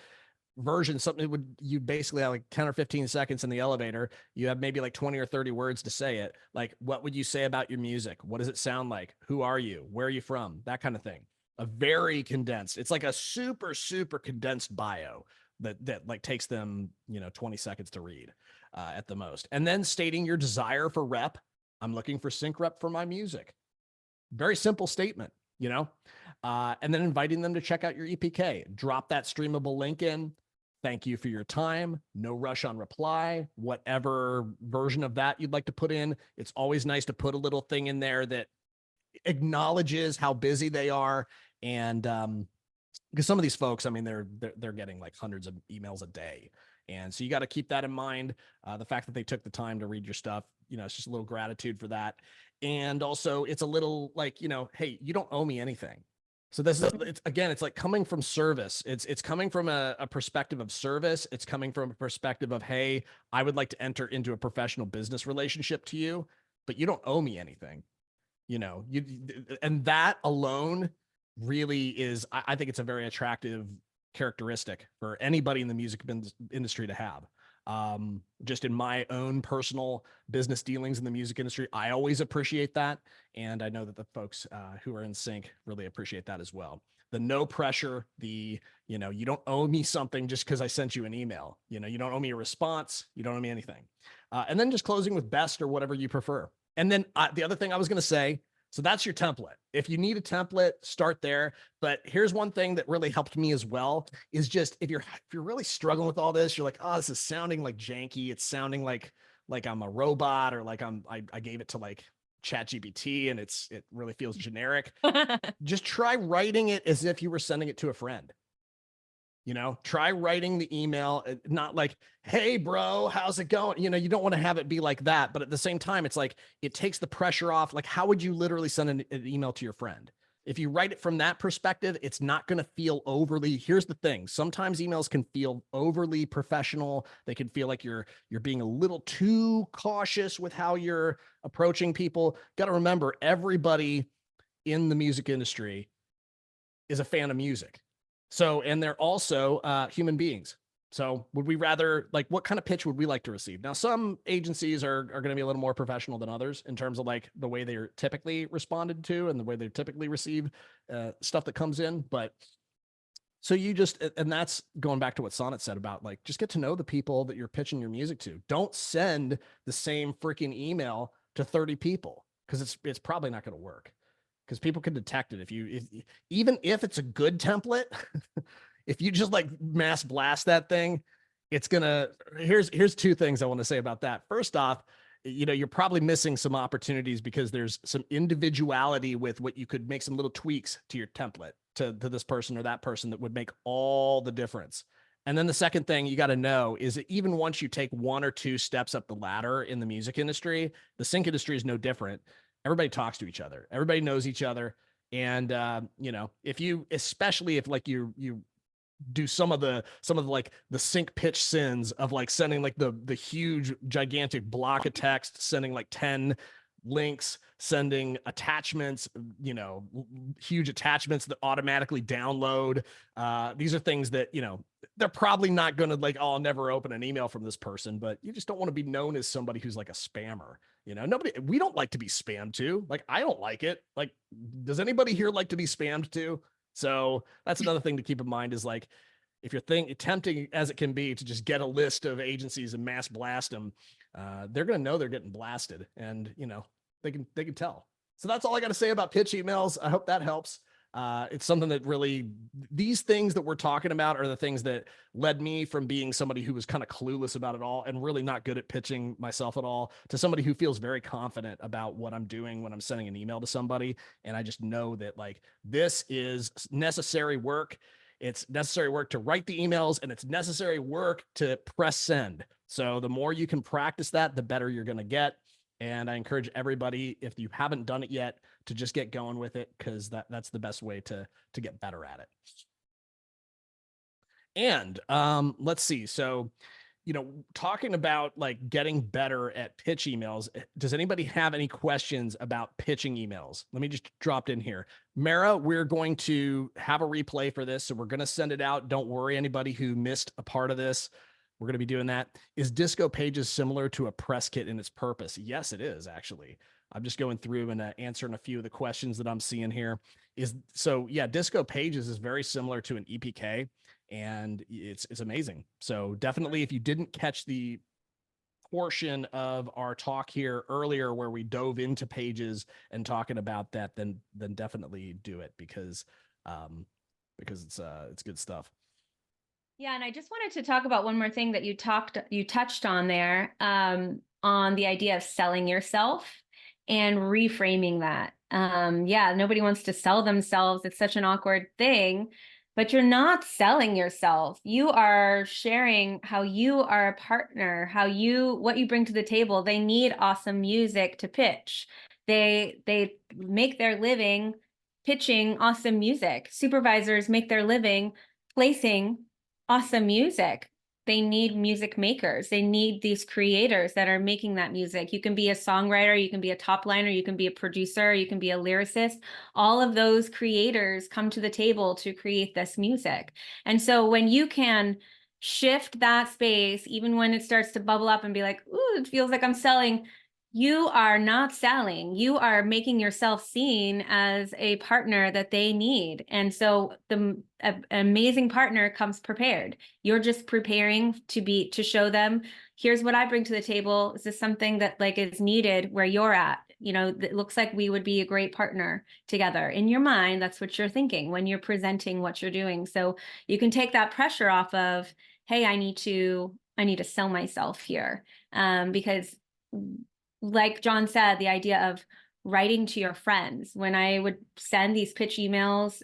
C: version, something you basically have like 10 or 15 seconds in the elevator. You have maybe like 20 or 30 words to say it. Like, what would you say about your music? What does it sound like? Who are you? Where are you from? That kind of thing. A very condensed, it's like a super, super condensed bio that like takes them, 20 seconds to read at the most. And then stating your desire for rep. I'm looking for sync rep for my music. Very simple statement, and then inviting them to check out your EPK. Drop that streamable link in. Thank you for your time. No rush on reply, whatever version of that you'd like to put in. It's always nice to put a little thing in there that acknowledges how busy they are. And because some of these folks, I mean, they're getting like hundreds of emails a day. And so you got to keep that in mind. The fact that they took the time to read your stuff, it's just a little gratitude for that. And also it's a little like, hey, you don't owe me anything. So this is, it's like coming from service. It's coming from a perspective of service. It's coming from a perspective of, hey, I would like to enter into a professional business relationship to you, but you don't owe me anything, and that alone really is, I think it's a very attractive characteristic for anybody in the music industry to have. Just in my own personal business dealings in the music industry, I always appreciate that. And I know that the folks who are in sync really appreciate that as well. The no pressure, you don't owe me something just because I sent you an email. You don't owe me a response. You don't owe me anything. And then just closing with best or whatever you prefer. And then the other thing I was going to say, so that's your template. If you need a template, start there. But here's one thing that really helped me as well is just if you're really struggling with all this, you're like, oh, this is sounding like janky. It's sounding like I'm a robot, or like I gave it to like ChatGPT and it really feels generic. Just try writing it as if you were sending it to a friend. Try writing the email, not like, hey, bro, how's it going? You don't want to have it be like that. But at the same time, it's like, it takes the pressure off. Like, how would you literally send an email to your friend? if you write it from that perspective, it's not going to feel overly, here's the thing. Sometimes emails can feel overly professional. They can feel like you're being a little too cautious with how you're approaching people. Got to remember, everybody in the music industry is a fan of music. So, and they're also human beings. So would we rather, like, what kind of pitch would we like to receive? Now, some agencies are going to be a little more professional than others in terms of like the way they're typically responded to and the way they typically receive stuff that comes in. But so you just, and that's going back to what Sonnet said about like, just get to know the people that you're pitching your music to. Don't send the same freaking email to 30 people because it's probably not going to work, because people can detect it. Even if it's a good template, if you just like mass blast that thing, it's gonna, here's two things I want to say about that. First off, you're probably missing some opportunities because there's some individuality with what you could make some little tweaks to your template to this person or that person that would make all the difference. And then the second thing you got to know is that even once you take one or two steps up the ladder in the music industry, the sync industry is no different. Everybody talks to each other. Everybody knows each other. And, if you, especially if like you do some of the like the sync pitch sins of like sending like the huge gigantic block of text, sending like 10 links, sending attachments, huge attachments that automatically download. These are things that, they're probably not going to like, oh, I'll never open an email from this person, but you just don't want to be known as somebody who's like a spammer. We don't like to be spammed to. Like, I don't like it. Like, does anybody here like to be spammed to? So that's another thing to keep in mind is like, if you're tempting as it can be to just get a list of agencies and mass blast them, they're going to know they're getting blasted, and they can tell. So that's all I got to say about pitch emails. I hope that helps. It's something that really, these things that we're talking about are the things that led me from being somebody who was kind of clueless about it all and really not good at pitching myself at all to somebody who feels very confident about what I'm doing when I'm sending an email to somebody. And I just know that like, this is necessary work. It's necessary work to write the emails, and it's necessary work to press send. So the more you can practice that, the better you're going to get. And I encourage everybody, if you haven't done it yet, to just get going with it, because that's the best way to get better at it. And let's see. So, talking about like getting better at pitch emails, does anybody have any questions about pitching emails? Let me just drop in here. Mara, we're going to have a replay for this, so we're going to send it out. Don't worry, anybody who missed a part of this. We're going to be doing that. Is Disco Pages similar to a press kit in its purpose? Yes, it is, actually. I'm just going through and answering a few of the questions that I'm seeing here. Yeah, Disco Pages is very similar to an EPK, and it's amazing. So definitely, if you didn't catch the portion of our talk here earlier where we dove into Pages and talking about that, then definitely do it, because it's good stuff.
B: Yeah, and I just wanted to talk about one more thing that you touched on there, on the idea of selling yourself and reframing that. Yeah, nobody wants to sell themselves. It's such an awkward thing, but you're not selling yourself. You are sharing how you are a partner, what you bring to the table. They need awesome music to pitch. They make their living pitching awesome music. Supervisors make their living placing awesome music. They need music makers. They need these creators that are making that music. You can be a songwriter, you can be a top liner, you can be a producer, you can be a lyricist. All of those creators come to the table to create this music. And so when you can shift that space, even when it starts to bubble up and be like, ooh, it feels like I'm selling, you are not selling. You are making yourself seen as a partner that they need. And so the amazing partner comes prepared. You're just preparing to show them, here's what I bring to the table. Is this something that like is needed where you're at? It looks like we would be a great partner together. In your mind, that's what you're thinking when you're presenting what you're doing. So you can take that pressure off of, hey, I need to sell myself here. Because like John said, the idea of writing to your friends. When I would send these pitch emails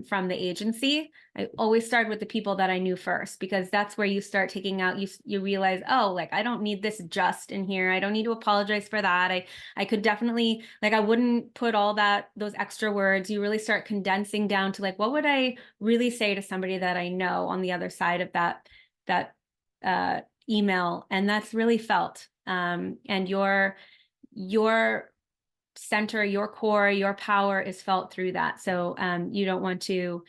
B: from the agency, I always started with the people that I knew first, because that's where you start taking out, you realize, oh, like, I don't need this just in here. I don't need to apologize for that. I could definitely, like, I wouldn't put all those extra words. You really start condensing down to like, what would I really say to somebody that I know on the other side of that email? And that's really felt. And your center, your core, your power is felt through that. So you don't want to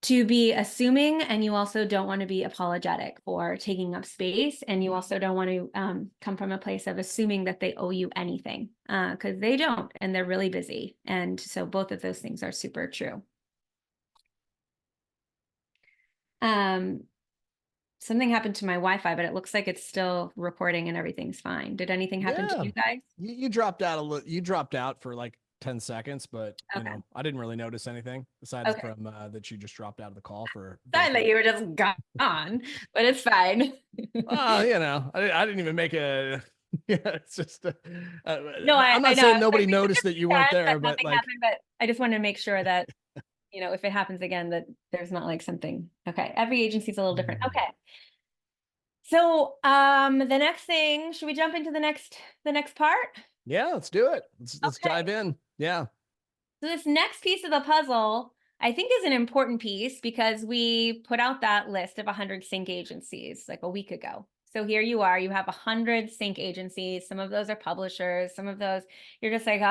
B: be assuming, and you also don't want to be apologetic for taking up space, and you also don't want to come from a place of assuming that they owe you anything, because they don't, and they're really busy. And so both of those things are super true. Something happened to my Wi-Fi, but it looks like it's still recording and everything's fine. Did anything happen to you guys?
C: You dropped out you dropped out for like 10 seconds, but you
B: Okay.
C: know, I didn't really notice anything aside
B: Okay.
C: from that you just dropped out of the call for.
B: Thought that you were just gone, but it's fine.
C: Oh, you know, I didn't even make a. Yeah, it's just.
B: No,
C: I'm
B: I
C: not
B: know.
C: saying
B: Like,
C: nobody
B: we
C: noticed that you weren't
B: said
C: there,
B: that
C: but
B: nothing
C: like.
B: happened, but I just want to make sure that, you know, if it happens again, that there's not like something. Okay. Every agency is a little different. Okay. So, the next thing, should we jump into the next part?
C: Yeah, let's do it. Let's
B: Okay.
C: dive in. Yeah.
B: So this next piece of the puzzle, I think, is an important piece, because we put out that list of 100 sync agencies like a week ago. So here you are, you have 100 sync agencies. Some of those are publishers. Some of those you're just like,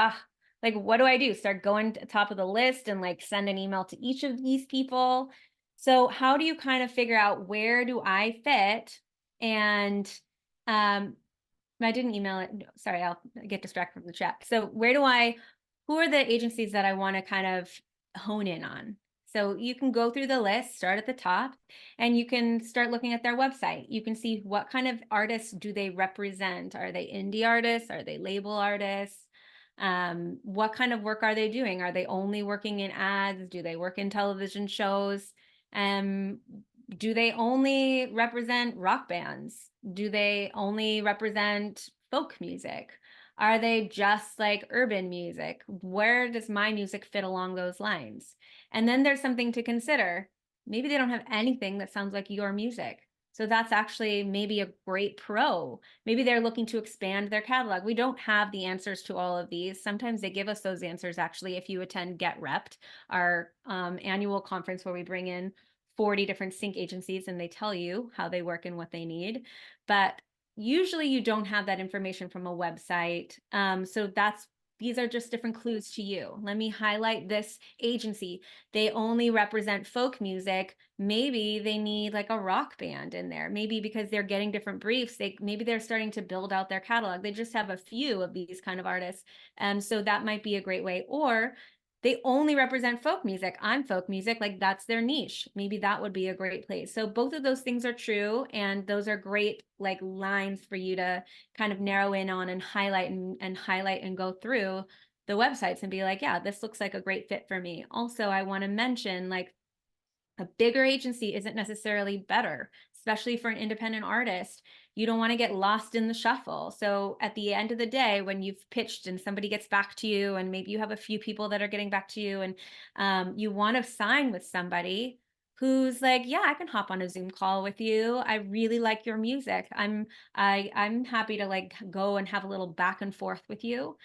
B: like, what do I do? Start going to the top of the list and like send an email to each of these people. So how do you kind of figure out, where do I fit? And I didn't email it. No, sorry, I'll get distracted from the chat. So who are the agencies that I want to kind of hone in on? So you can go through the list, start at the top, and you can start looking at their website. You can see what kind of artists do they represent. Are they indie artists? Are they label artists? What kind of work are they doing? Are they only working in ads? Do they work in television shows? Do they only represent rock bands? Do they only represent folk music? Are they just like urban music? Where does my music fit along those lines? And then there's something to consider. Maybe they don't have anything that sounds like your music. So that's actually maybe a great pro. Maybe they're looking to expand their catalog. We don't have the answers to all of these. Sometimes they give us those answers, actually, if you attend Get Repped, our annual conference where we bring in 40 different sync agencies and they tell you how they work and what they need. But usually you don't have that information from a website. So these are just different clues to you. Let me highlight this agency. They only represent folk music. Maybe they need like a rock band in there. Maybe because they're getting different briefs, maybe they're starting to build out their catalog. They just have a few of these kind of artists. And so that might be a great way. Or they only represent folk music. I'm folk music, like that's their niche. Maybe that would be a great place. So both of those things are true. And those are great like lines for you to kind of narrow in on and highlight and go through the websites and be like, yeah, this looks like a great fit for me. Also, I want to mention, like, a bigger agency isn't necessarily better, especially for an independent artist. You don't want to get lost in the shuffle. So at the end of the day, when you've pitched and somebody gets back to you, and maybe you have a few people that are getting back to you, and you want to sign with somebody who's like, yeah, I can hop on a Zoom call with you. I really like your music. I'm happy to like go and have a little back and forth with you.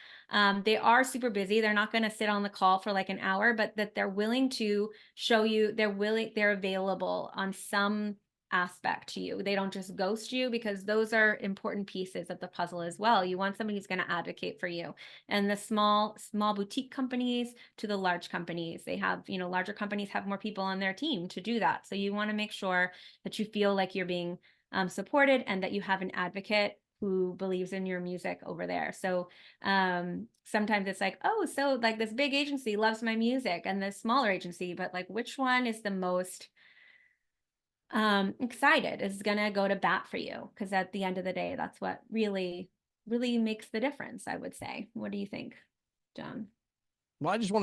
B: They are super busy. They're not going to sit on the call for like an hour, but that they're willing to show you, they're available on some aspect to you. They don't just ghost you, because those are important pieces of the puzzle as well. You want somebody who's going to advocate for you. And the small boutique companies to the large companies, they have, larger companies have more people on their team to do that. So you want to make sure that you feel like you're being supported, and that you have an advocate who believes in your music over there. So sometimes it's like, oh, so like this big agency loves my music and this smaller agency, but like, which one is the most excited, is gonna go to bat for you? Because at the end of the day, that's what really makes the difference, I would say. What do you think, John?
C: Well, I just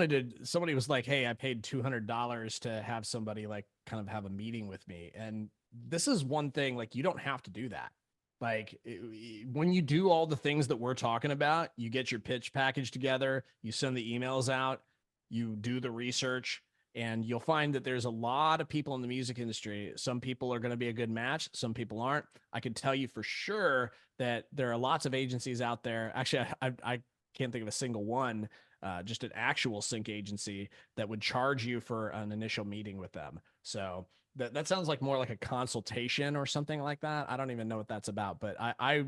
C: somebody was like, hey, I paid $200 to have somebody like kind of have a meeting with me. And this is one thing, like, you don't have to do that. Like when you do all the things that we're talking about, you get your pitch package together, you send the emails out, you do the research, and you'll find that there's a lot of people in the music industry. Some people are going to be a good match, some people aren't. I can tell you for sure that there are lots of agencies out there. Actually, I can't think of a single one, just an actual sync agency that would charge you for an initial meeting with them. So that sounds like more like a consultation or something like that. I don't even know what that's about, but I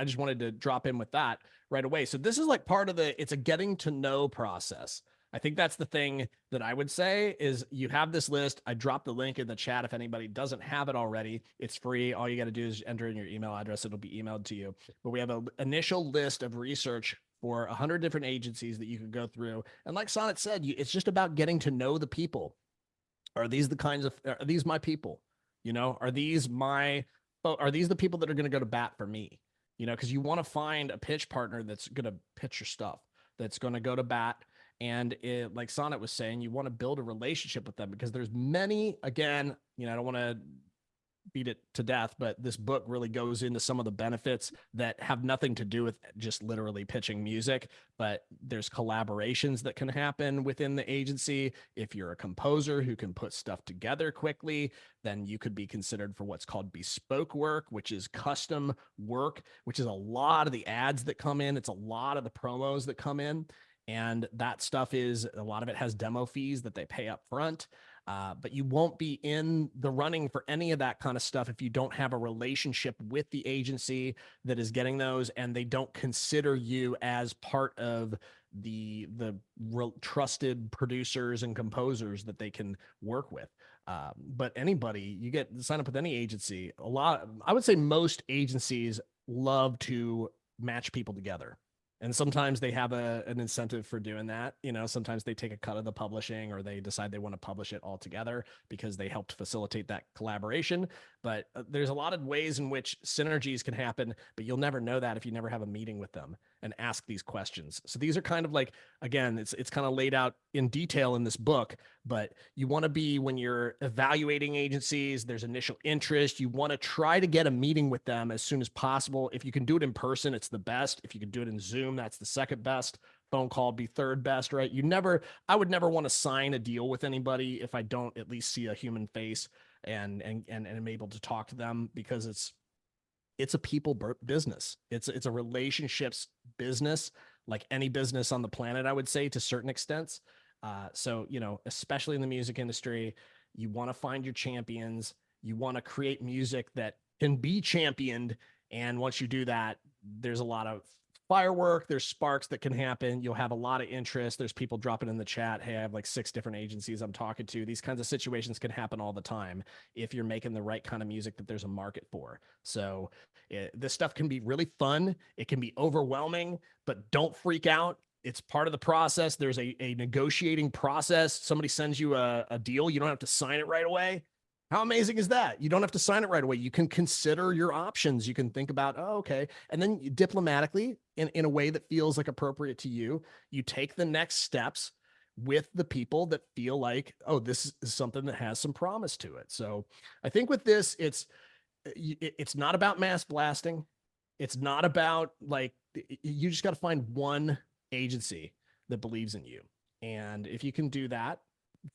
C: just wanted to drop in with that right away. So this is like part of it's a getting to know process. I think that's the thing that I would say is you have this list. I dropped the link in the chat. If anybody doesn't have it already, it's free. All you got to do is enter in your email address. It'll be emailed to you. But we have an initial list of research for 100 different agencies that you can go through. And like Sonnet said, it's just about getting to know the people. Are these my people? Are these the people that are going to go to bat for me? Because you want to find a pitch partner that's going to pitch your stuff, that's going to go to bat. And like Sonnet was saying, you want to build a relationship with them because there's many, again, I don't want to beat it to death, but this book really goes into some of the benefits that have nothing to do with just literally pitching music, but there's collaborations that can happen within the agency. If you're a composer who can put stuff together quickly, then you could be considered for what's called bespoke work, which is custom work, which is a lot of the ads that come in. It's a lot of the promos that come in. And that stuff a lot of it has demo fees that they pay up front. But you won't be in the running for any of that kind of stuff if you don't have a relationship with the agency that is getting those, and they don't consider you as part of the trusted producers and composers that they can work with. But anybody, sign up with any agency. I would say most agencies love to match people together. And sometimes they have an incentive for doing that. Sometimes they take a cut of the publishing, or they decide they want to publish it all together because they helped facilitate that collaboration. But there's a lot of ways in which synergies can happen, but you'll never know that if you never have a meeting with them and ask these questions. So these are kind of like, again, it's kind of laid out in detail in this book, but you want to be, when you're evaluating agencies, there's initial interest. You want to try to get a meeting with them as soon as possible. If you can do it in person, it's the best. If you can do it in Zoom, that's the second best. Phone call be third best, right? I would never want to sign a deal with anybody if I don't at least see a human face and am able to talk to them, because it's a people business. It's a relationships business, like any business on the planet, I would say, to certain extents. So, especially in the music industry, you want to find your champions. You want to create music that can be championed. And once you do that, there's a lot of firework, there's sparks that can happen. You'll have a lot of interest. There's people dropping in the chat, hey, I have like 6 different agencies I'm talking to. These kinds of situations can happen all the time if you're making the right kind of music that there's a market for. So this stuff can be really fun. It can be overwhelming, but don't freak out. It's part of the process. There's a negotiating process. Somebody sends you a deal. You don't have to sign it right away. How amazing is that? You don't have to sign it right away. You can consider your options. You can think about, oh, okay. And then diplomatically, in a way that feels like appropriate to you, you take the next steps with the people that feel like, oh, this is something that has some promise to it. So I think with this, it's not about mass blasting. It's not about you just got to find one agency that believes in you. And if you can do that,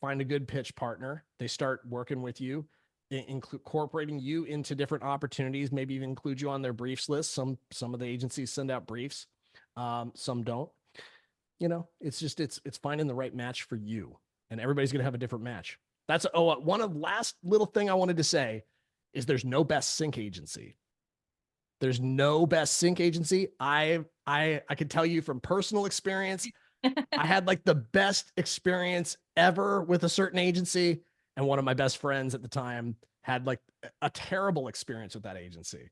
C: find a good pitch partner. They start working with you, incorporating you into different opportunities, maybe even include you on their briefs list. Some of the agencies send out briefs. Some don't. It's finding the right match for you, and everybody's going to have a different match. That's one of the last little thing I wanted to say is there's no best sync agency. There's no best sync agency. I can tell you from personal experience, I had like the best experience ever with a certain agency. And one of my best friends at the time had like a terrible experience with that agency.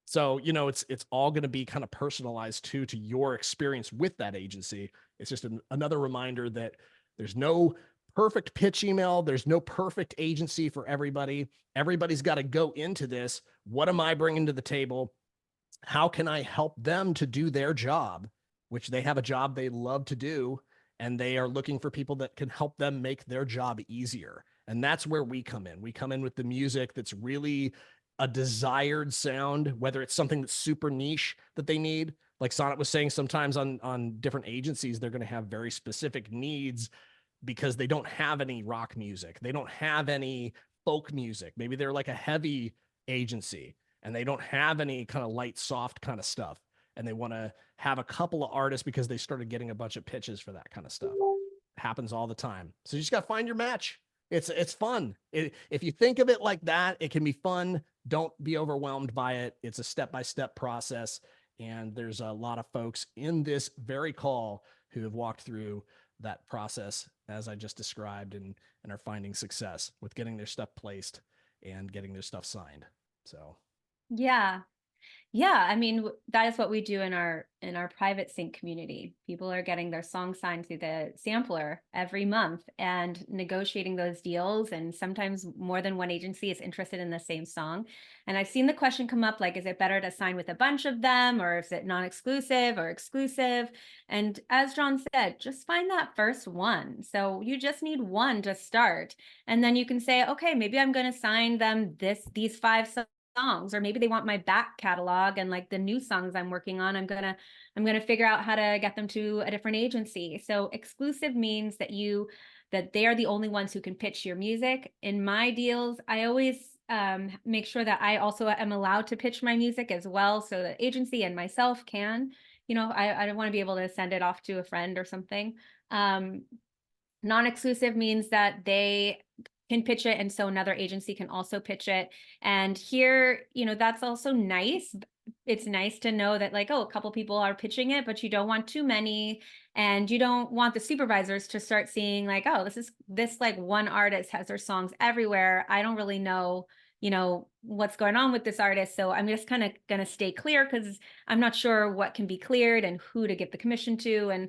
C: So, it's all going to be kind of personalized to your experience with that agency. It's just another reminder that there's no perfect pitch email. There's no perfect agency for everybody. Everybody's got to go into this. What am I bringing to the table? How can I help them to do their job, which they have a job they love to do, and they are looking for people that can help them make their job easier. And that's where we come in. We come in with the music that's really a desired sound, whether it's something that's super niche that they need. Like Sonnet was saying, sometimes on different agencies, they're going to have very specific needs because they don't have any rock music. They don't have any folk music. Maybe they're like a heavy agency and they don't have any kind of light, soft kind of stuff. And they want to have a couple of artists because they started getting a bunch of pitches for that kind of stuff. It happens all the time. So you just got to find your match. It's fun. If you think of it like that, it can be fun. Don't be overwhelmed by it. It's a step-by-step process. And there's a lot of folks in this very call who have walked through that process as I just described and are finding success with getting their stuff placed and getting their stuff signed. So
B: Yeah. Yeah, I mean, that is what we do in our private sync community. People are getting their song signed through the sampler every month and negotiating those deals. And sometimes more than one agency is interested in the same song. And I've seen the question come up, like, is it better to sign with a bunch of them, or is it non-exclusive or exclusive? And as John said, just find that first one. So you just need one to start. And then you can say, okay, maybe I'm going to sign them these 5 songs, or maybe they want my back catalog and like the new songs I'm working on, I'm gonna figure out how to get them to a different agency. So exclusive means that they are the only ones who can pitch your music. In my deals, I always make sure that I also am allowed to pitch my music as well, so the agency and myself can, I don't want to be able to send it off to a friend or something. Non-exclusive means that they can pitch it, and so another agency can also pitch it. And here, that's also nice. It's nice to know that, like, oh, a couple people are pitching it, but you don't want too many, and you don't want the supervisors to start seeing like, oh, this like one artist has their songs everywhere. I don't really know, what's going on with this artist. So I'm just kind of going to stay clear because I'm not sure what can be cleared and who to give the commission to. And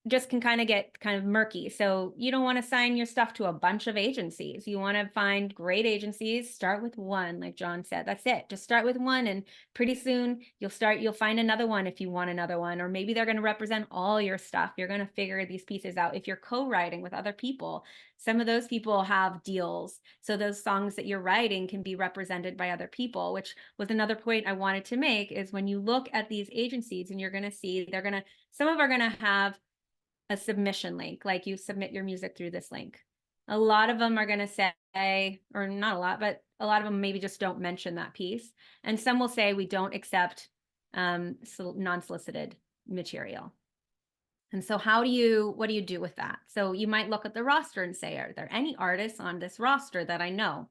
B: just can get murky. So you don't want to sign your stuff to a bunch of agencies. You want to find great agencies, start with one, like John said. That's it. Just start with one, and pretty soon you'll find another one if you want another one, or maybe they're going to represent all your stuff. You're going to figure these pieces out. If you're co-writing with other people, some of those people have deals. So those songs that you're writing can be represented by other people, which was another point I wanted to make, is when you look at these agencies and you're going to see some of them are going to have a submission link, like you submit your music through this link. A lot of them are going to say, or not a lot, but a lot of them maybe just don't mention that piece. And some will say, we don't accept non-solicited material. And so what do you do with that? So you might look at the roster and say, are there any artists on this roster that I know?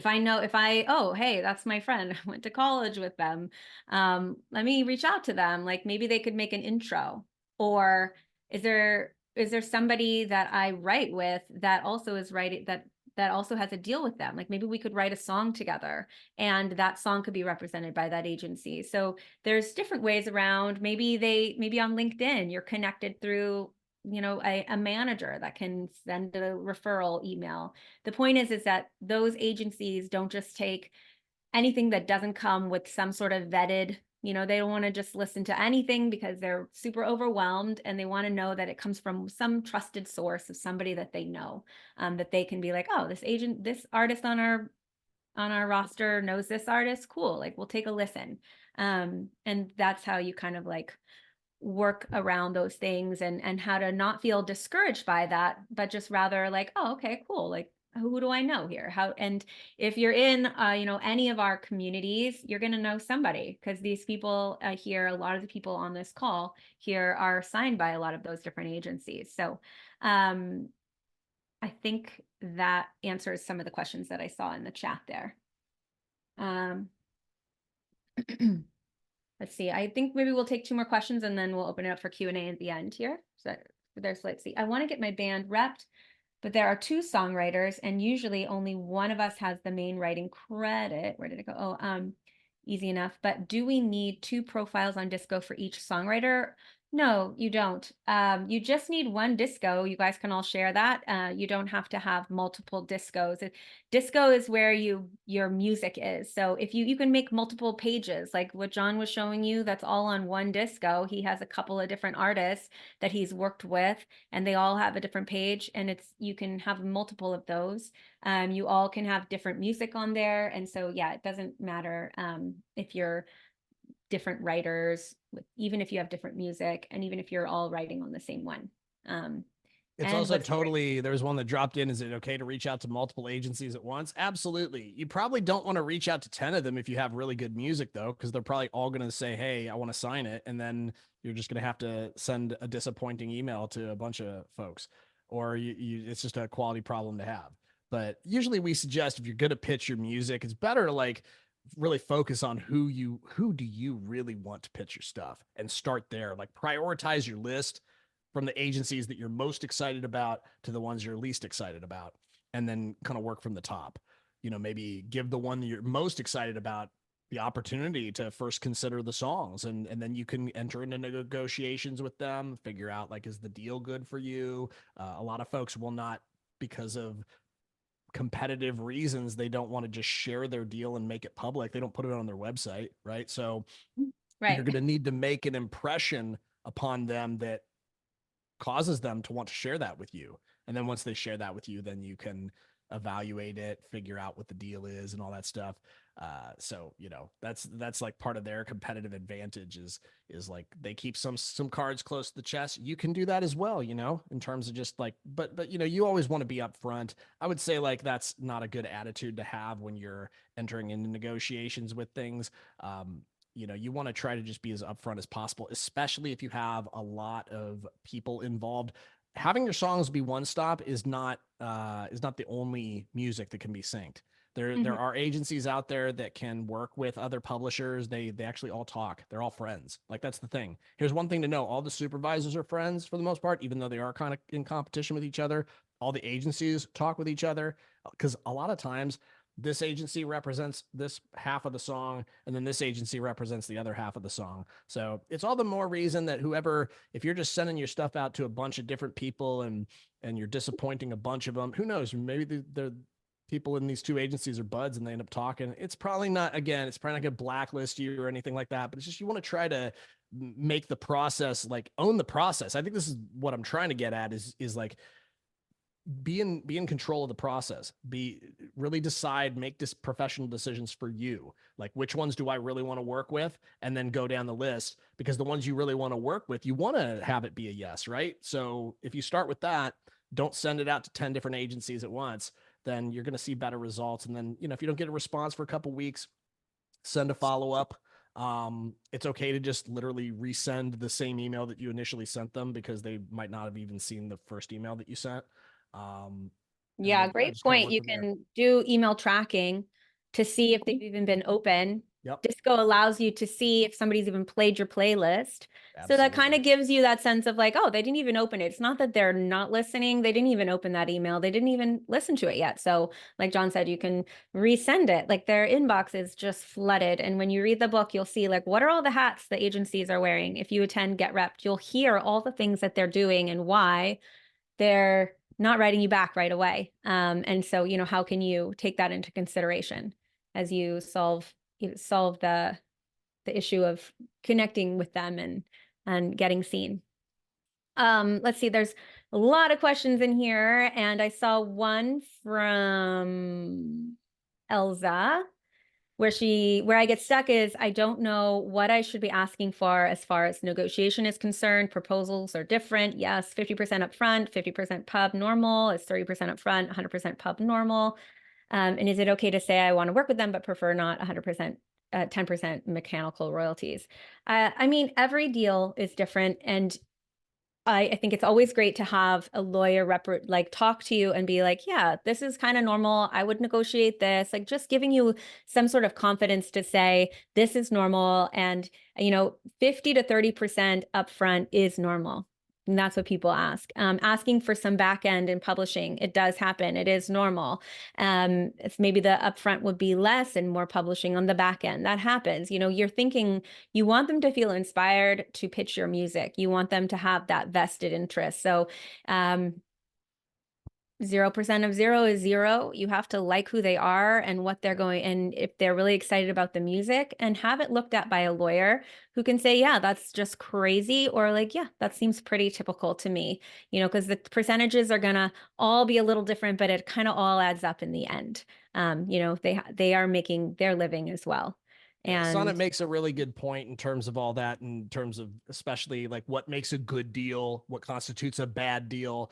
B: Oh, hey, that's my friend, I went to college with them. Let me reach out to them. Like, maybe they could make an intro. Or is there somebody that I write with that also is writing, that also has a deal with them? Like, maybe we could write a song together and that song could be represented by that agency. So there's different ways around. Maybe on LinkedIn, you're connected through, a manager that can send a referral email. The point is that those agencies don't just take anything that doesn't come with some sort of vetted, they don't want to just listen to anything because they're super overwhelmed, and they want to know that it comes from some trusted source of somebody that they know, that they can be like, oh, this artist on our roster knows this artist. Cool. Like, we'll take a listen. And that's how you kind of like work around those things, and how to not feel discouraged by that, but just rather like, oh, okay, cool. Like, who do I know here? And if you're in, any of our communities, you're going to know somebody, because these people here, a lot of the people on this call here are signed by a lot of those different agencies. So I think that answers some of the questions that I saw in the chat there. Let's see. I think maybe we'll take 2 more questions and then we'll open it up for Q&A at the end here. So let's see. I want to get my band repped, but there are 2 songwriters, and usually only one of us has the main writing credit. Where did it go? Oh, easy enough. But do we need 2 profiles on Disco for each songwriter? No, you don't. You just need one disco. You guys can all share that. You don't have to have multiple discos. Disco is where your music is. So if you can make multiple pages, like what John was showing you, that's all on one disco. He has a couple of different artists that he's worked with, and they all have a different page, and you can have multiple of those. You all can have different music on there, and so yeah, it doesn't matter if you're different writers, even if you have different music, and even if you're all writing on the same one.
C: It's
B: And
C: also
B: what's great-
C: totally, there was one that dropped in. Is it okay to reach out to multiple agencies at once? Absolutely. You probably don't want to reach out to 10 of them if you have really good music, though, because they're probably all going to say, hey, I want to sign it. And then you're just going to have to send a disappointing email to a bunch of folks, or it's just a quality problem to have. But usually we suggest, if you're going to pitch your music, it's better to like really focus on who do you really want to pitch your stuff, and start there. Like, prioritize your list from the agencies that you're most excited about to the ones you're least excited about, and then kind of work from the top. Maybe give the one that you're most excited about the opportunity to first consider the songs, and then you can enter into negotiations with them, figure out, like, is the deal good for you? A lot of folks will not, because of competitive reasons, they don't want to just share their deal and make it public. They don't put it on their website, right? So you're
B: right.
C: going to need to make an impression upon them that causes them to want to share that with you. And then once they share that with you, then you can evaluate it, figure out what the deal is, and all that stuff. So that's like part of their competitive advantage is like, they keep some cards close to the chest. You can do that as well, in terms of just like, but you always want to be upfront. I would say, like, that's not a good attitude to have when you're entering into negotiations with things. You want to try to just be as upfront as possible, especially if you have a lot of people involved. Having your songs be one stop is not the only music that can be synced. There are agencies out there that can work with other publishers. They actually all talk. They're all friends. Like, that's the thing. Here's one thing to know: all the supervisors are friends for the most part, even though they are kind of in competition with each other. All the agencies talk with each other, because a lot of times this agency represents this half of the song, and then this agency represents the other half of the song. So it's all the more reason that if you're just sending your stuff out to a bunch of different people and you're disappointing a bunch of them, who knows, maybe the people in these two agencies are buds and they end up talking. It's probably not going to blacklist you or anything like that, but it's just, you want to try to make the process, like, own the process. I think this is what I'm trying to get at, is like, be in control of the process. Really decide, make this professional decisions for you. Like, which ones do I really want to work with? And then go down the list, because the ones you really want to work with, you want to have it be a yes, right? So if you start with that, don't send it out to 10 different agencies at once, then you're going to see better results. And then, if you don't get a response for a couple weeks, send a follow-up. It's okay to just literally resend the same email that you initially sent them, because they might not have even seen the first email that you sent.
B: Yeah,
C: then,
B: great
C: just kinda
B: point.
C: work
B: You
C: from there.
B: can do email tracking to see if they've even been open.
C: Yep.
B: Disco allows you to see if somebody's even played your playlist. So that kind
C: Absolutely.
B: of gives you that sense of like, oh, they didn't even open it. It's not that they're not listening. They didn't even open that email. They didn't even listen to it yet. So like John said, you can resend it. Like, their inbox is just flooded. And when you read the book, you'll see, like, what are all the hats the agencies are wearing? If you attend Get Repped, you'll hear all the things that they're doing and why they're not writing you back right away. And so, how can you take that into consideration as you solve the issue of connecting with them and getting seen? Let's see, there's a lot of questions in here, and I saw one from Elza, where I get stuck is, I don't know what I should be asking for as far as negotiation is concerned. Proposals are different. Yes, 50% upfront, 50% pub normal, is 30% upfront, 100% pub normal. And is it okay to say I want to work with them, but prefer not 100%, 10% mechanical royalties? I mean, every deal is different, and I think it's always great to have a lawyer talk to you and be like, yeah, this is kind of normal. I would negotiate this, like, just giving you some sort of confidence to say this is normal. And, 50 to 30% upfront is normal. And that's what people ask. Asking for some back end in publishing, it does happen. It is normal. If maybe the upfront would be less and more publishing on the back end, that happens. You know, you're thinking you want them to feel inspired to pitch your music. You want them to have that vested interest. So 0% of 0 is 0. You have to like who they are and what they're going, and if they're really excited about the music, and have it looked at by a lawyer who can say, yeah, that's just crazy, or like, yeah, that seems pretty typical to me, you know, because the percentages are gonna all be a little different, but it kind of all adds up in the end. You know, they are making their living as well. And
C: Sonnet makes a really good point in terms of all that, in terms of especially like what makes a good deal, what constitutes a bad deal.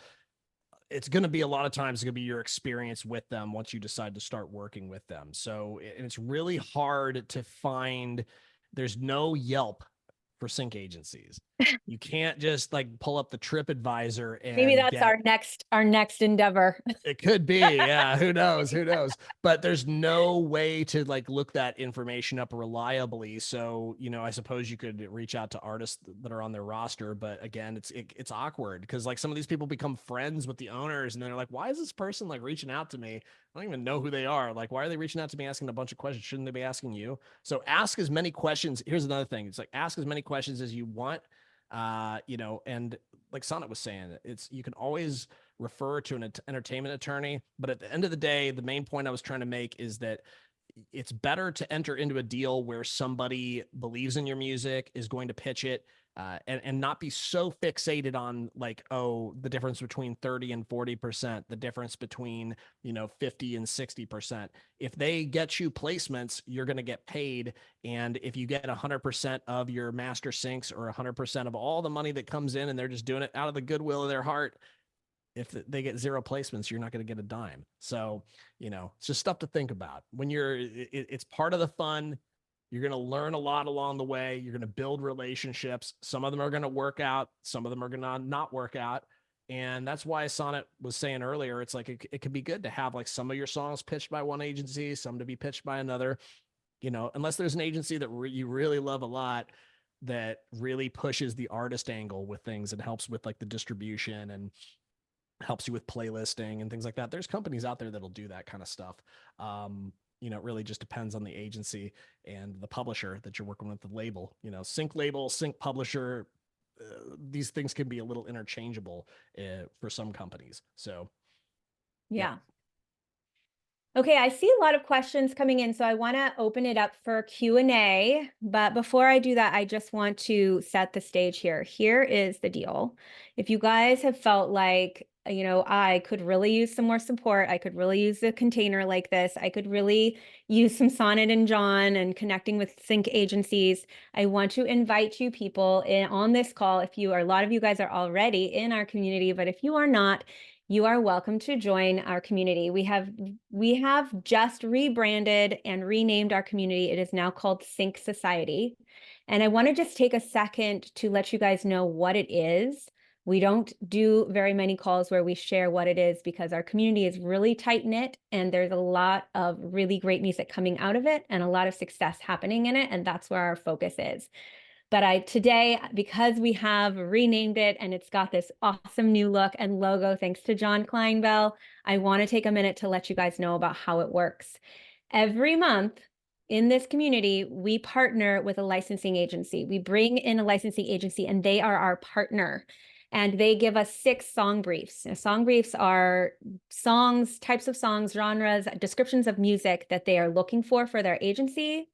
C: It's going to be a lot of times going to be your experience with them once you decide to start working with them. So, and it's really hard to find, there's no Yelp for sync agencies. You can't just like pull up the TripAdvisor and
B: maybe that's our next endeavor.
C: It could be, yeah. Who knows? Who knows? But there's no way to like look that information up reliably. So, you know, I suppose you could reach out to artists that are on their roster, but again, it's awkward because like some of these people become friends with the owners, and they're like, "Why is this person like reaching out to me? I don't even know who they are. Like, why are they reaching out to me asking a bunch of questions? Shouldn't they be asking you?" So, ask as many questions. Here's another thing: it's like ask as many questions as you want. You know, and like Sonnet was saying, you can always refer to an entertainment attorney, but at the end of the day, the main point I was trying to make is that it's better to enter into a deal where somebody believes in your music, is going to pitch it, and not be so fixated on like, oh, the difference between 30 and 40%, the difference between, you know, 50 and 60%. If they get you placements, you're going to get paid. And if you get 100% of your master syncs or 100% of all the money that comes in, and they're just doing it out of the goodwill of their heart, if they get 0 placements, you're not going to get a dime. So, you know, it's just stuff to think about when it's part of the fun. You're going to learn a lot along the way. You're going to build relationships. Some of them are going to work out. Some of them are going to not work out. And that's why Sonnet was saying earlier, it's like, it could be good to have like some of your songs pitched by one agency, some to be pitched by another, you know, unless there's an agency that you really love a lot that really pushes the artist angle with things and helps with like the distribution and helps you with playlisting and things like that. There's companies out there that'll do that kind of stuff. You know, it really just depends on the agency and the publisher that you're working with, the label, you know, sync label, sync publisher. These things can be a little interchangeable for some companies. So,
B: Yeah. Okay, I see a lot of questions coming in, so I want to open it up for Q&A. But before I do that, I just want to set the stage here. Here is the deal. If you guys have felt like, you know, I could really use some more support, I could really use a container like this, I could really use some Sonnet and John and connecting with sync agencies, I want to invite you people on this call. If you are, a lot of you guys are already in our community, but if you are not, you are welcome to join our community. We have just rebranded and renamed our community. It is now called Sync Society. And I want to just take a second to let you guys know what it is. We don't do very many calls where we share what it is because our community is really tight-knit and there's a lot of really great music coming out of it and a lot of success happening in it. And that's where our focus is. But today, because we have renamed it and it's got this awesome new look and logo, thanks to John Clinebell, I want to take a minute to let you guys know about how it works. Every month in this community, we partner with a licensing agency. We bring in a licensing agency and they are our partner. And they give us 6 song briefs. Now, song briefs are songs, types of songs, genres, descriptions of music that they are looking for their agency,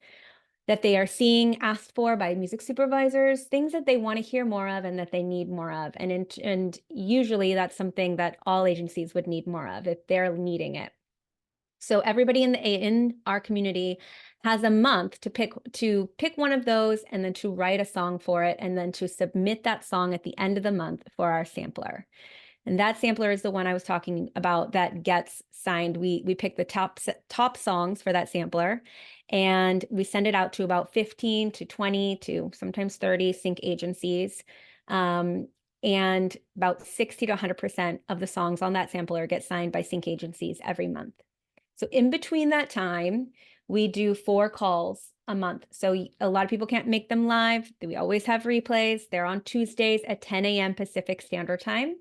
B: that they are seeing asked for by music supervisors, things that they want to hear more of and that they need more of. And usually that's something that all agencies would need more of if they're needing it. So everybody in our community has a month to pick one of those and then to write a song for it and then to submit that song at the end of the month for our sampler. And that sampler is the one I was talking about that gets signed. We pick the top songs for that sampler and we send it out to about 15 to 20 to sometimes 30 sync agencies. And about 60 to 100% of the songs on that sampler get signed by sync agencies every month. So in between that time, we do 4 calls a month. So a lot of people can't make them live. We always have replays. They're on Tuesdays at 10 a.m. Pacific Standard Time,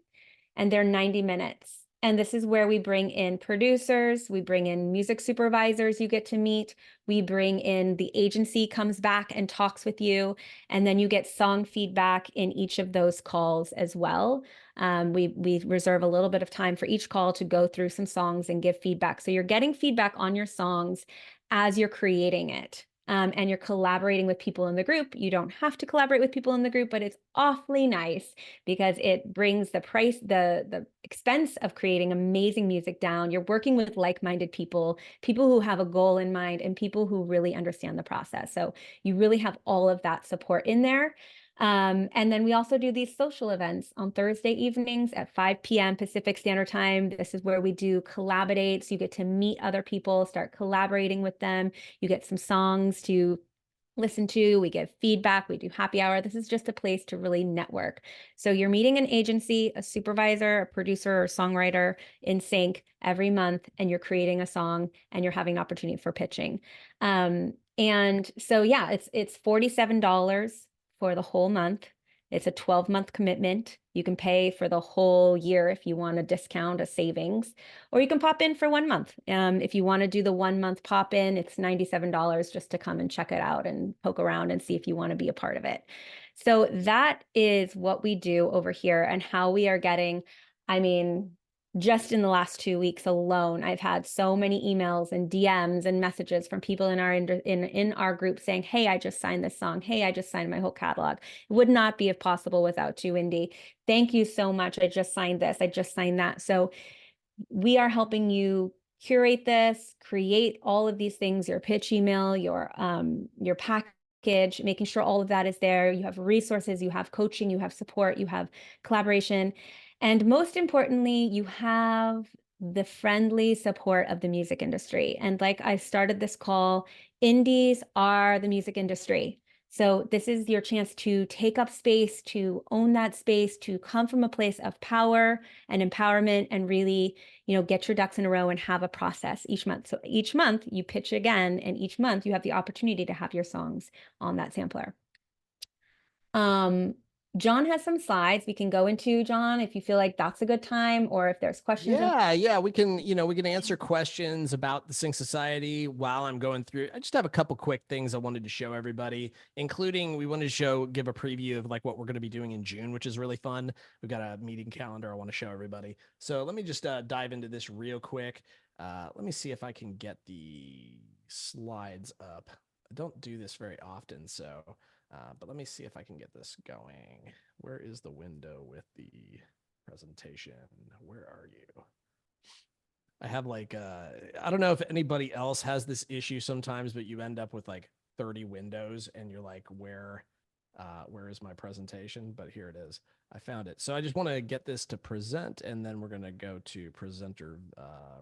B: and they're 90 minutes. And this is where we bring in producers, we bring in music supervisors you get to meet, we bring in the agency comes back and talks with you, and then you get song feedback in each of those calls as well. We reserve a little bit of time for each call to go through some songs and give feedback. So you're getting feedback on your songs as you're creating it. And you're collaborating with people in the group. You don't have to collaborate with people in the group, but it's awfully nice because it brings the price, the expense of creating amazing music down. You're working with like-minded people, people who have a goal in mind, and people who really understand the process. So you really have all of that support in there. And then we also do these social events on Thursday evenings at 5 p.m. Pacific Standard Time. This is where we do collaborates. You get to meet other people, start collaborating with them. You get some songs to listen to, we give feedback, we do happy hour. This is just a place to really network. So you're meeting an agency, a supervisor, a producer, or songwriter in sync every month, and you're creating a song and you're having an opportunity for pitching. And so, yeah, it's $47 for the whole month. It's a 12-month commitment. You can pay for the whole year if you want a discount, a savings, or you can pop in for 1 month. If you want to do the 1 month pop in, it's $97 just to come and check it out and poke around and see if you want to be a part of it. So that is what we do over here and how we are getting, I mean, just in the last 2 weeks alone, I've had so many emails and DMs and messages from people in our group saying, hey, I just signed this song. Hey, I just signed my whole catalog. It would not be possible without you, Indy. Thank you so much. I just signed this. I just signed that. So we are helping you curate this, create all of these things, your pitch email, your package, making sure all of that is there. You have resources, you have coaching, you have support, you have collaboration. And most importantly, you have the friendly support of the music industry. And like I started this call, indies are the music industry. So this is your chance to take up space, to own that space, to come from a place of power and empowerment and really, get your ducks in a row and have a process each month. So each month you pitch again, and each month you have the opportunity to have your songs on that sampler. John has some slides we can go into, John, if you feel like that's a good time, or if there's questions.
C: Yeah, we can answer questions about the Sync Society while I'm going through. I just have a couple quick things I wanted to show everybody, including we wanted to give a preview of like what we're going to be doing in June, which is really fun. We've got a meeting calendar I want to show everybody. So let me just dive into this real quick. Let me see if I can get the slides up. I don't do this very often, so but let me see if I can get this going. Where is the window with the presentation? Where are you? I have like, I don't know if anybody else has this issue sometimes, but you end up with like 30 windows and you're like, where is my presentation? But here it is. I found it. So I just want to get this to present, and then we're going to go to presenter.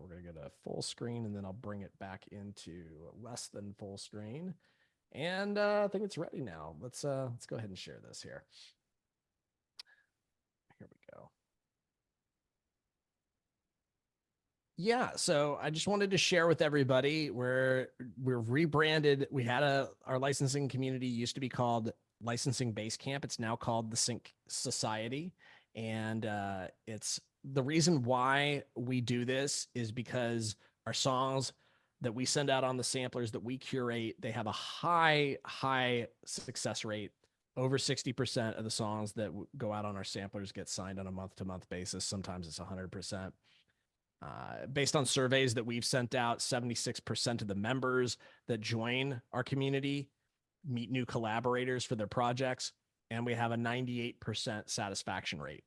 C: We're going to go to full screen, and then I'll bring it back into less than full screen. And I think it's ready now. Let's go ahead and share this here. Here we go. Yeah, so I just wanted to share with everybody we're rebranded. We had our licensing community used to be called Licensing Basecamp. It's now called the Sync Society, and it's the reason why we do this is because our songs that we send out on the samplers that we curate, they have a high success rate. Over 60% of the songs that go out on our samplers get signed on a month-to-month basis. Sometimes it's 100%. Based on surveys that we've sent out, 76% of the members that join our community meet new collaborators for their projects, and we have a 98% satisfaction rate.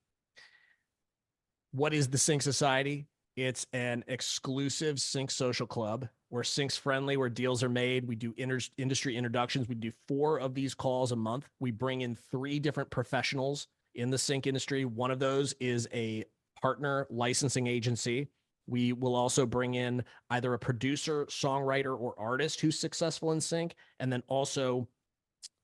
C: What is the Sync Society? It's an exclusive Sync social club. We're Sync's friendly, where deals are made. We do industry introductions. We do 4 of these calls a month. We bring in 3 different professionals in the Sync industry. One of those is a partner licensing agency. We will also bring in either a producer, songwriter, or artist who's successful in Sync, and then also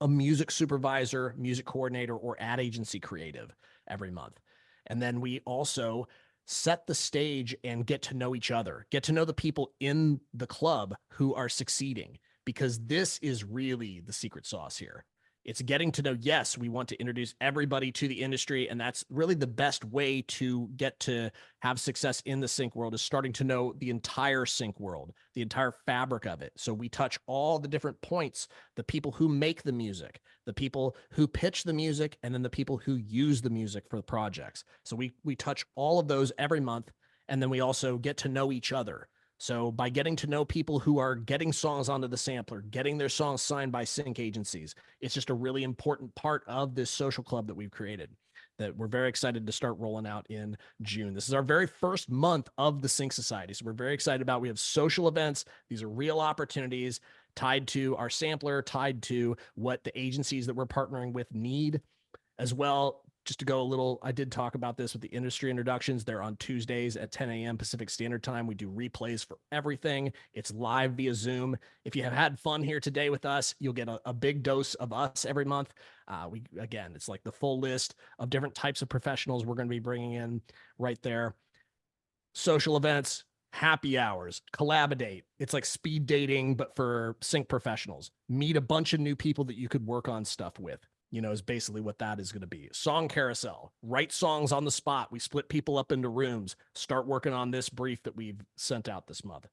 C: a music supervisor, music coordinator, or ad agency creative every month. And then we also set the stage and get to know each other, get to know the people in the club who are succeeding. because this is really the secret sauce here. It's getting to know, yes, we want to introduce everybody to the industry, and that's really the best way to get to have success in the sync world, is starting to know the entire sync world, the entire fabric of it. So we touch all the different points, the people who make the music, the people who pitch the music, and then the people who use the music for the projects. So we touch all of those every month, and then we also get to know each other. So by getting to know people who are getting songs onto the sampler, getting their songs signed by sync agencies, it's just a really important part of this social club that we've created that we're very excited to start rolling out in June. This is our very first month of the Sync Society. So we're very excited about, we have social events. These are real opportunities tied to our sampler, tied to what the agencies that we're partnering with need as well. Just to go a little, I did talk about this with the industry introductions. They're on Tuesdays at 10 a.m. Pacific Standard Time. We do replays for everything. It's live via Zoom. If you have had fun here today with us, you'll get a big dose of us every month. Again, it's like the full list of different types of professionals we're going to be bringing in right there. Social events, happy hours, collaborate. It's like speed dating, but for sync professionals. Meet a bunch of new people that you could work on stuff with. Is basically what that is going to be. Song carousel, write songs on the spot. We split people up into rooms, start working on this brief that we've sent out this month.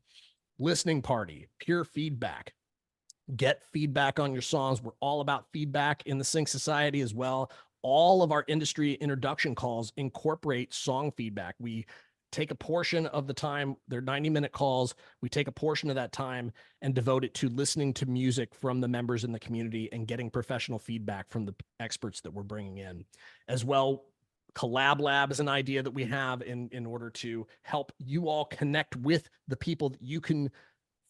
C: Listening party, peer feedback. Get feedback on your songs. We're all about feedback in the Sync Society as well. All of our industry introduction calls incorporate song feedback. We take a portion of the time, they're 90-minute calls. We take a portion of that time and devote it to listening to music from the members in the community and getting professional feedback from the experts that we're bringing in. As well, Collab Lab is an idea that we have in order to help you all connect with the people that you can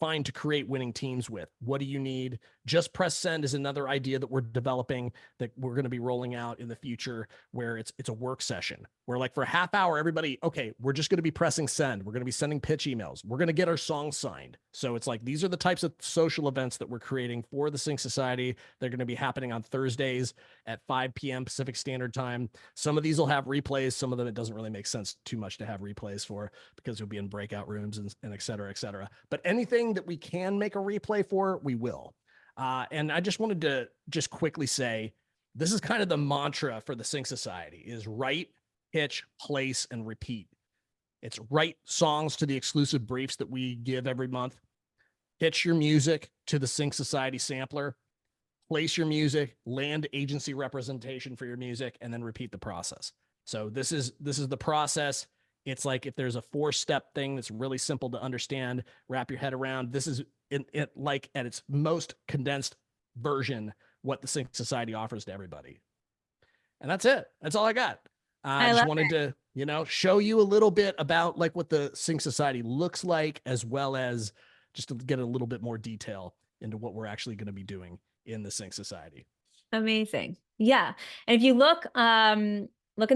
C: find to create winning teams with. What do you need? Just Press Send is another idea that we're developing that we're going to be rolling out in the future, where it's a work session where, like, for a half hour, everybody, okay, we're just going to be pressing send. We're going to be sending pitch emails. We're going to get our songs signed. So it's like, these are the types of social events that we're creating for the Sync Society. They're going to be happening on Thursdays at 5 p.m. Pacific Standard Time. Some of these will have replays. Some of them, it doesn't really make sense too much to have replays for, because you'll be in breakout rooms and et cetera, et cetera. But anything that we can make a replay for, we will. And I just wanted to just quickly say, this is kind of the mantra for the Sync Society, is write, pitch, place, and repeat. It's write songs to the exclusive briefs that we give every month. Pitch your music to the Sync Society sampler. Place your music, land agency representation for your music, and then repeat the process. So this is the process. It's like, if there's a 4-step thing that's really simple to understand, wrap your head around, this is it like at its most condensed version what the Sync Society offers to everybody. And that's it. That's all I got. I just wanted to, show you a little bit about like what the Sync Society looks like, as well as just to get a little bit more detail into what we're actually going to be doing in the Sync Society.
B: Amazing. Yeah. And if you look in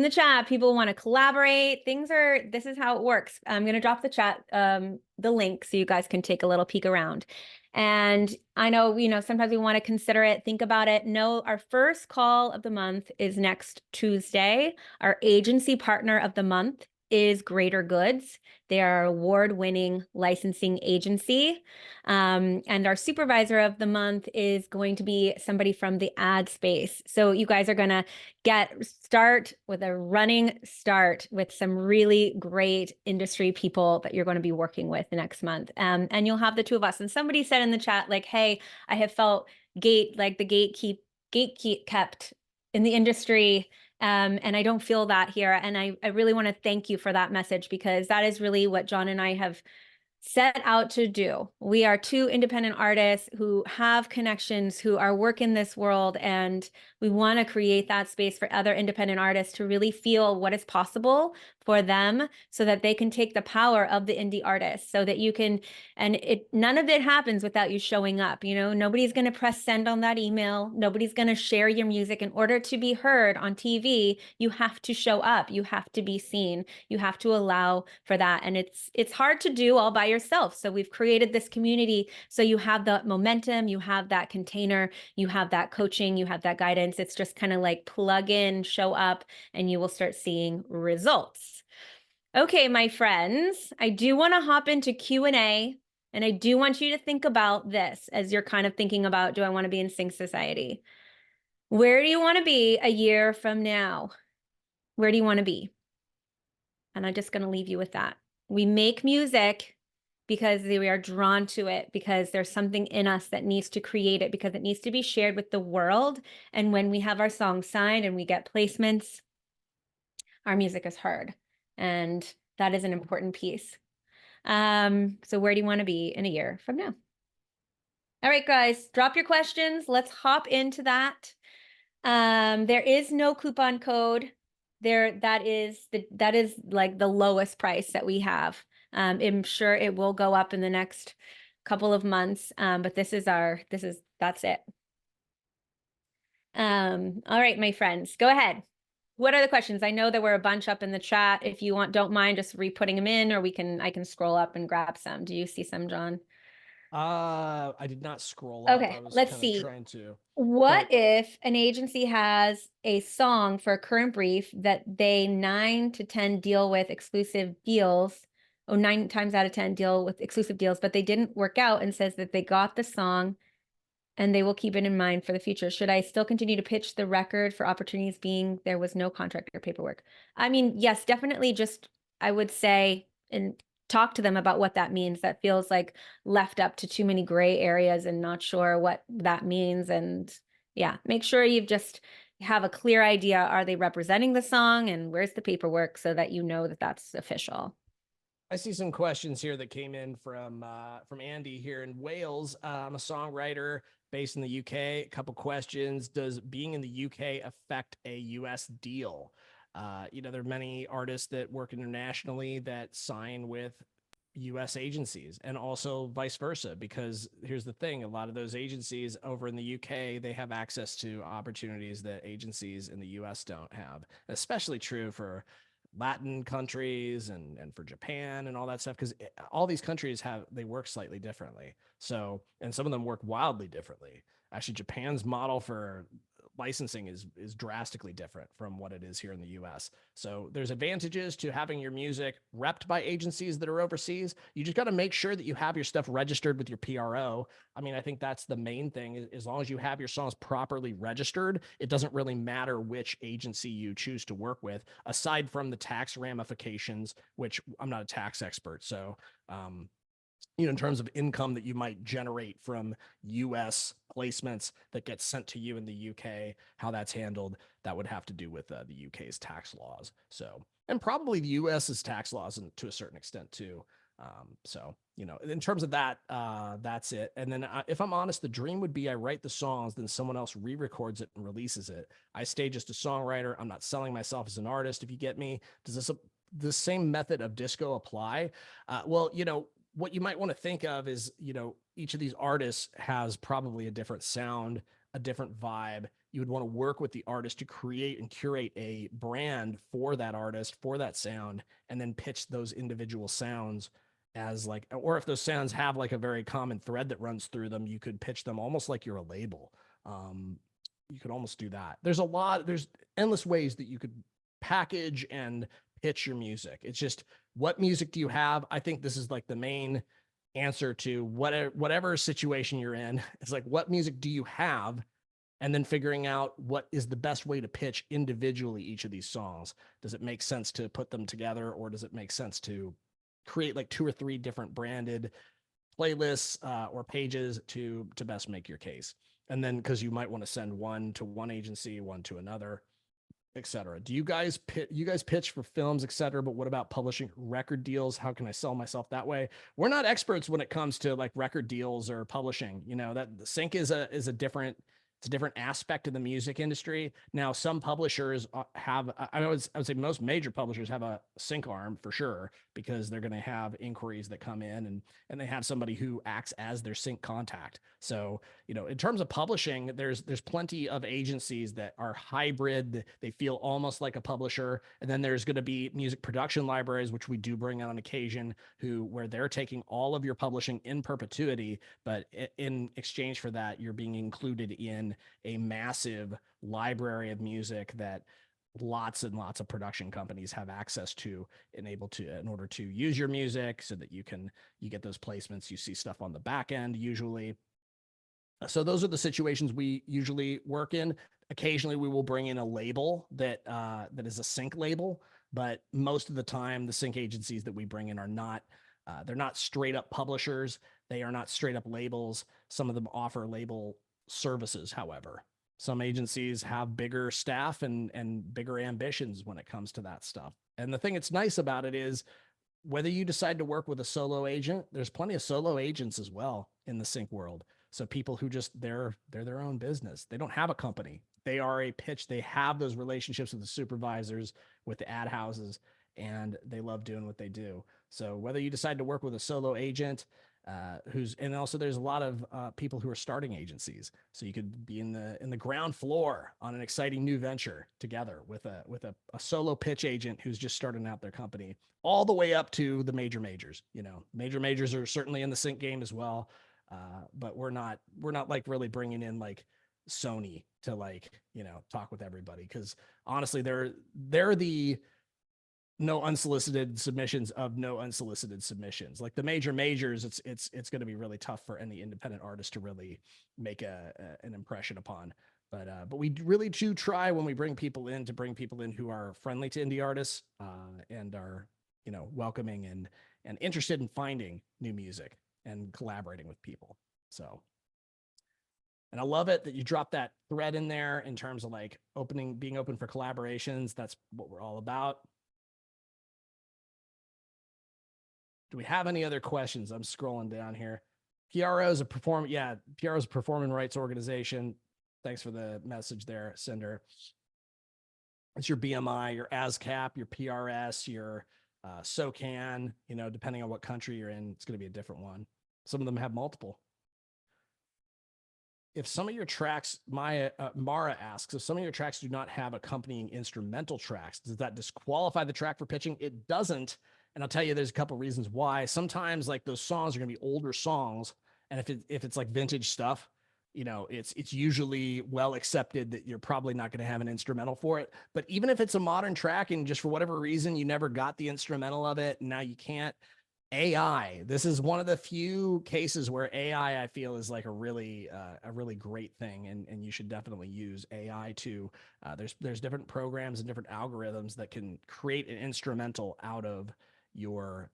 B: the chat, people want to collaborate. This is how it works. I'm going to drop the chat, the link, so you guys can take a little peek around. And I know, sometimes we want to consider it, think about it. No, our first call of the month is next Tuesday. Our agency partner of the month is Greater Goods. They are an award-winning licensing agency. And our supervisor of the month is going to be somebody from the ad space. So you guys are going to start with a running start with some really great industry people that you're going to be working with next month. And you'll have the two of us. And somebody said in the chat, like, hey, I have felt gate kept in the industry. And I don't feel that here. And I really want to thank you for that message, because that is really what John and I have set out to do. We are two independent artists who have connections, who are working this world, and we want to create that space for other independent artists to really feel what is possible for them, so that they can take the power of the indie artist, so that you can, none of it happens without you showing up. Nobody's going to press send on that email. Nobody's going to share your music. In order to be heard on TV, you have to show up. You have to be seen. You have to allow for that. And it's hard to do all by yourself. So we've created this community, so you have the momentum, you have that container, you have that coaching, you have that guidance. It's just kind of like plug in, show up, and you will start seeing results. Okay, my friends, I do want to hop into Q&A. And I do want you to think about this as you're kind of thinking about, do I want to be in Sync Society? Where do you want to be a year from now? Where do you want to be? And I'm just going to leave you with that. We make music because we are drawn to it, because there's something in us that needs to create it, because it needs to be shared with the world. And when we have our songs signed and we get placements, our music is heard. And that is an important piece. So where do you want to be in a year from now? All right, guys, drop your questions. Let's hop into that. There is no coupon code. That is like the lowest price that we have. I'm sure it will go up in the next couple of months. But that's it. All right, my friends, go ahead. What are the questions? I know there were a bunch up in the chat. If you don't mind just re-putting them in, or I can scroll up and grab some. Do you see some, John?
C: I did not scroll up.
B: Okay,
C: I was
B: let's
C: kind
B: see.
C: of trying to.
B: What if an agency has a song for a current brief that they 9 to 10 deal with exclusive deals, or 9 times out of 10 deal with exclusive deals, but they didn't work out, and says that they got the song and they will keep it in mind for the future? Should I still continue to pitch the record for opportunities, being there was no contract or paperwork? I mean, yes, definitely. Just, I would say, and talk to them about what that means. That feels like left up to too many gray areas and not sure what that means. And yeah, make sure you've just have a clear idea. Are they representing the song, and where's the paperwork, so that you know that that's official?
C: I see some questions here that came in from Andy here in Wales. I'm a songwriter based in the UK. A couple questions. Does being in the UK affect a US deal? There are many artists that work internationally that sign with US agencies, and also vice versa, because here's the thing, a lot of those agencies over in the UK, they have access to opportunities that agencies in the US don't have. Especially true for Latin countries and for Japan and all that stuff, because all these countries they work slightly differently. So, and some of them work wildly differently. Actually, Japan's model for licensing is drastically different from what it is here in the US. So there's advantages to having your music repped by agencies that are overseas. You just got to make sure that you have your stuff registered with your PRO. I mean, I think that's the main thing. As long as you have your songs properly registered, it doesn't really matter which agency you choose to work with, aside from the tax ramifications, which I'm not a tax expert. So, in terms of income that you might generate from US placements that get sent to you in the UK, how that's handled, that would have to do with the UK's tax laws. So, and probably the US's tax laws, and to a certain extent too. In terms of that, that's it. And then if I'm honest, the dream would be I write the songs, then someone else re-records it and releases it. I stay just a songwriter. I'm not selling myself as an artist, if you get me. Does the same method of disco apply? What you might want to think of is, each of these artists has probably a different sound, a different vibe. You would want to work with the artist to create and curate a brand for that artist, for that sound, and then pitch those individual sounds as or if those sounds have like a very common thread that runs through them, you could pitch them almost like you're a label. You could almost do that. There's endless ways that you could package and pitch your music. It's just, what music do you have? I think this is like the main answer to whatever situation you're in. It's like, what music do you have? And then figuring out what is the best way to pitch individually each of these songs. Does it make sense to put them together, or does it make sense to create like 2 or 3 different branded playlists or pages to best make your case? And then, because you might want to send one to one agency, one to another, etc. Do you guys pitch for films, etc.? But what about publishing record deals? How can I sell myself that way? We're not experts when it comes to like record deals or publishing. That the sync is a different aspect of the music industry. Now, some publishers have, I would say most major publishers have a sync arm for sure, because they're going to have inquiries that come in, and they have somebody who acts as their sync contact. So, in terms of publishing, there's plenty of agencies that are hybrid. They feel almost like a publisher. And then there's going to be music production libraries, which we do bring on occasion, where they're taking all of your publishing in perpetuity, but in exchange for that, you're being included in a massive library of music that lots and lots of production companies have access to and able to in order to use your music so that you get those placements. You see stuff on the back end usually. So those are the situations we usually work in. Occasionally we will bring in a label that is a sync label, but most of the time the sync agencies that we bring in are not they're not straight up publishers. They are not straight up labels. Some of them offer label services, however. Some agencies have bigger staff and bigger ambitions when it comes to that stuff. And the thing that's nice about it is whether you decide to work with a solo agent, there's plenty of solo agents as well in the sync world. So people who just they're their own business. They don't have a company. They are a pitch. They have those relationships with the supervisors, with the ad houses, and they love doing what they do. So whether you decide to work with a solo agent, and also there's a lot of people who are starting agencies. So you could be in the ground floor on an exciting new venture together with a solo pitch agent who's just starting out their company, all the way up to the major majors. Major majors are certainly in the sync game as well. But we're not like really bringing in like Sony to like, talk with everybody. Cause honestly, they're the no unsolicited submissions of no unsolicited submissions. Like the major majors, it's going to be really tough for any independent artist to really make an impression upon. But we really do try when we bring people in to bring people in who are friendly to indie artists, and are, welcoming and interested in finding new music and collaborating with people. So, and I love it that you dropped that thread in there in terms of like being open for collaborations. That's what we're all about. Do we have any other questions? I'm scrolling down here. PRO is a performing rights organization. Thanks for the message there, Cinder. It's your BMI, your ASCAP, your PRS, your SOCAN, depending on what country you're in, it's going to be a different one. Some of them have multiple. If some of your tracks, Mara asks, if some of your tracks do not have accompanying instrumental tracks, does that disqualify the track for pitching? It doesn't. And I'll tell you, there's a couple of reasons why. Sometimes like those songs are going to be older songs. And if it's like vintage stuff, it's usually well accepted that you're probably not going to have an instrumental for it. But even if it's a modern track and just for whatever reason, you never got the instrumental of it, and now you can't, AI, this is one of the few cases where AI, I feel, is like a really great thing. And you should definitely use AI to, there's different programs and different algorithms that can create an instrumental out of your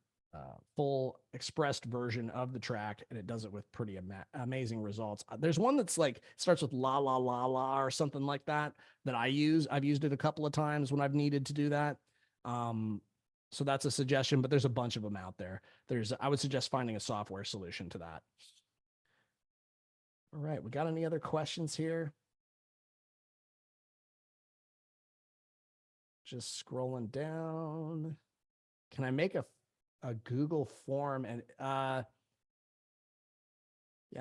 C: full expressed version of the track, and it does it with pretty amazing results. There's one that's like starts with la la la la or something like that I use. I've used it a couple of times when I've needed to do that. So that's a suggestion, but there's a bunch of them out there. I would suggest finding a software solution to that. All right, we got any other questions here? Just scrolling down. Can I make a Google form? And yeah,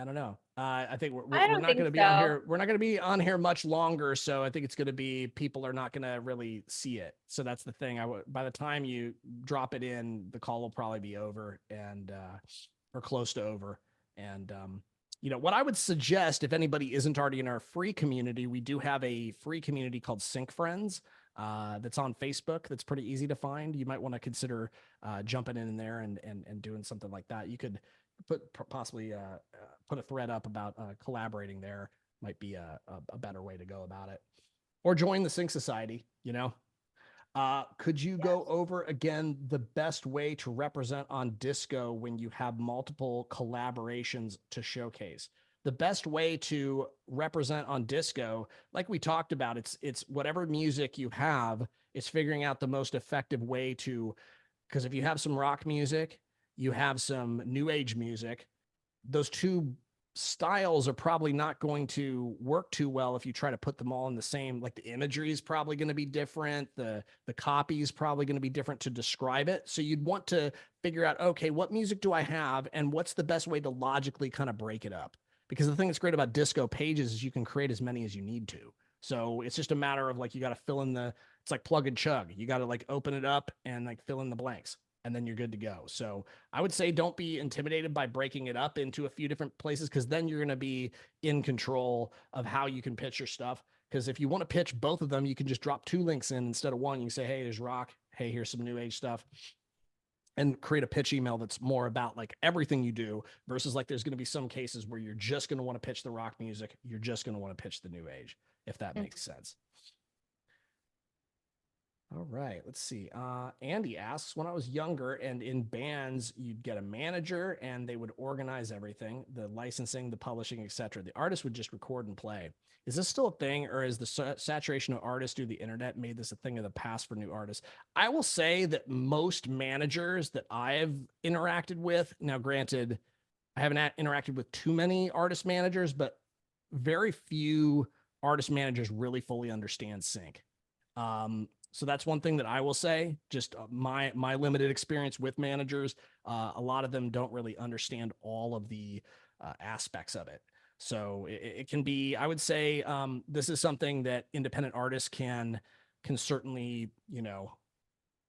C: I don't know. I think we're not going to be on here. We're not going to be on here much longer. So I think it's going to be, people are not going to really see it. So that's the thing. By the time you drop it in, the call will probably be over or close to over. And, what I would suggest, if anybody isn't already in our free community, we do have a free community called Sync Friends. That's on Facebook. That's pretty easy to find. You might want to consider jumping in there and doing something like that. You could possibly put a thread up about collaborating there. Might be a better way to go about it. Or join the Sync Society, Could you go over again the best way to represent on disco when you have multiple collaborations to showcase? The best way to represent on disco, like we talked about, it's whatever music you have, it's figuring out the most effective way to, because if you have some rock music, you have some new age music, those two styles are probably not going to work too well if you try to put them all in the same, like the imagery is probably going to be different. The copy is probably going to be different to describe it. So you'd want to figure out, okay, what music do I have? And what's the best way to logically kind of break it up? Because the thing that's great about disco pages is you can create as many as you need to. So it's just a matter of like, you got to fill in it's like plug and chug. You got to like open it up and like fill in the blanks, and then you're good to go. So I would say don't be intimidated by breaking it up into a few different places, because then you're going to be in control of how you can pitch your stuff. Because if you want to pitch both of them, you can just drop 2 links in instead of one. You can say, hey, there's rock. Hey, here's some new age stuff. And create a pitch email that's more about like everything you do versus like there's going to be some cases where you're just going to want to pitch the rock music. You're just going to want to pitch the new age, if that makes sense. All right, let's see. Andy asks, when I was younger and in bands, you'd get a manager and they would organize everything, the licensing, the publishing, etc. The artist would just record and play. Is this still a thing, or is the saturation of artists through the internet made this a thing of the past for new artists? I will say that most managers that I've interacted with, now granted, I haven't interacted with too many artist managers, but very few artist managers really fully understand sync. So that's one thing that I will say, just my limited experience with managers. A lot of them don't really understand all of the aspects of it. So it can be, I would say, this is something that independent artists can certainly,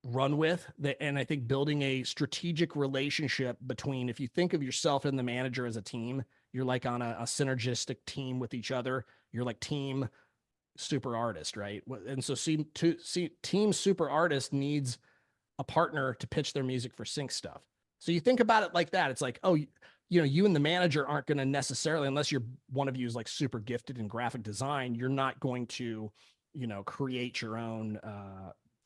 C: run with. And I think building a strategic relationship between, if you think of yourself and the manager as a team, you're like on a synergistic team with each other. You're like team super artist, right? And so team super artist needs a partner to pitch their music for sync stuff. So you think about it like that. It's like, oh, you and the manager aren't going to necessarily, unless one of you is like super gifted in graphic design, you're not going to, create your own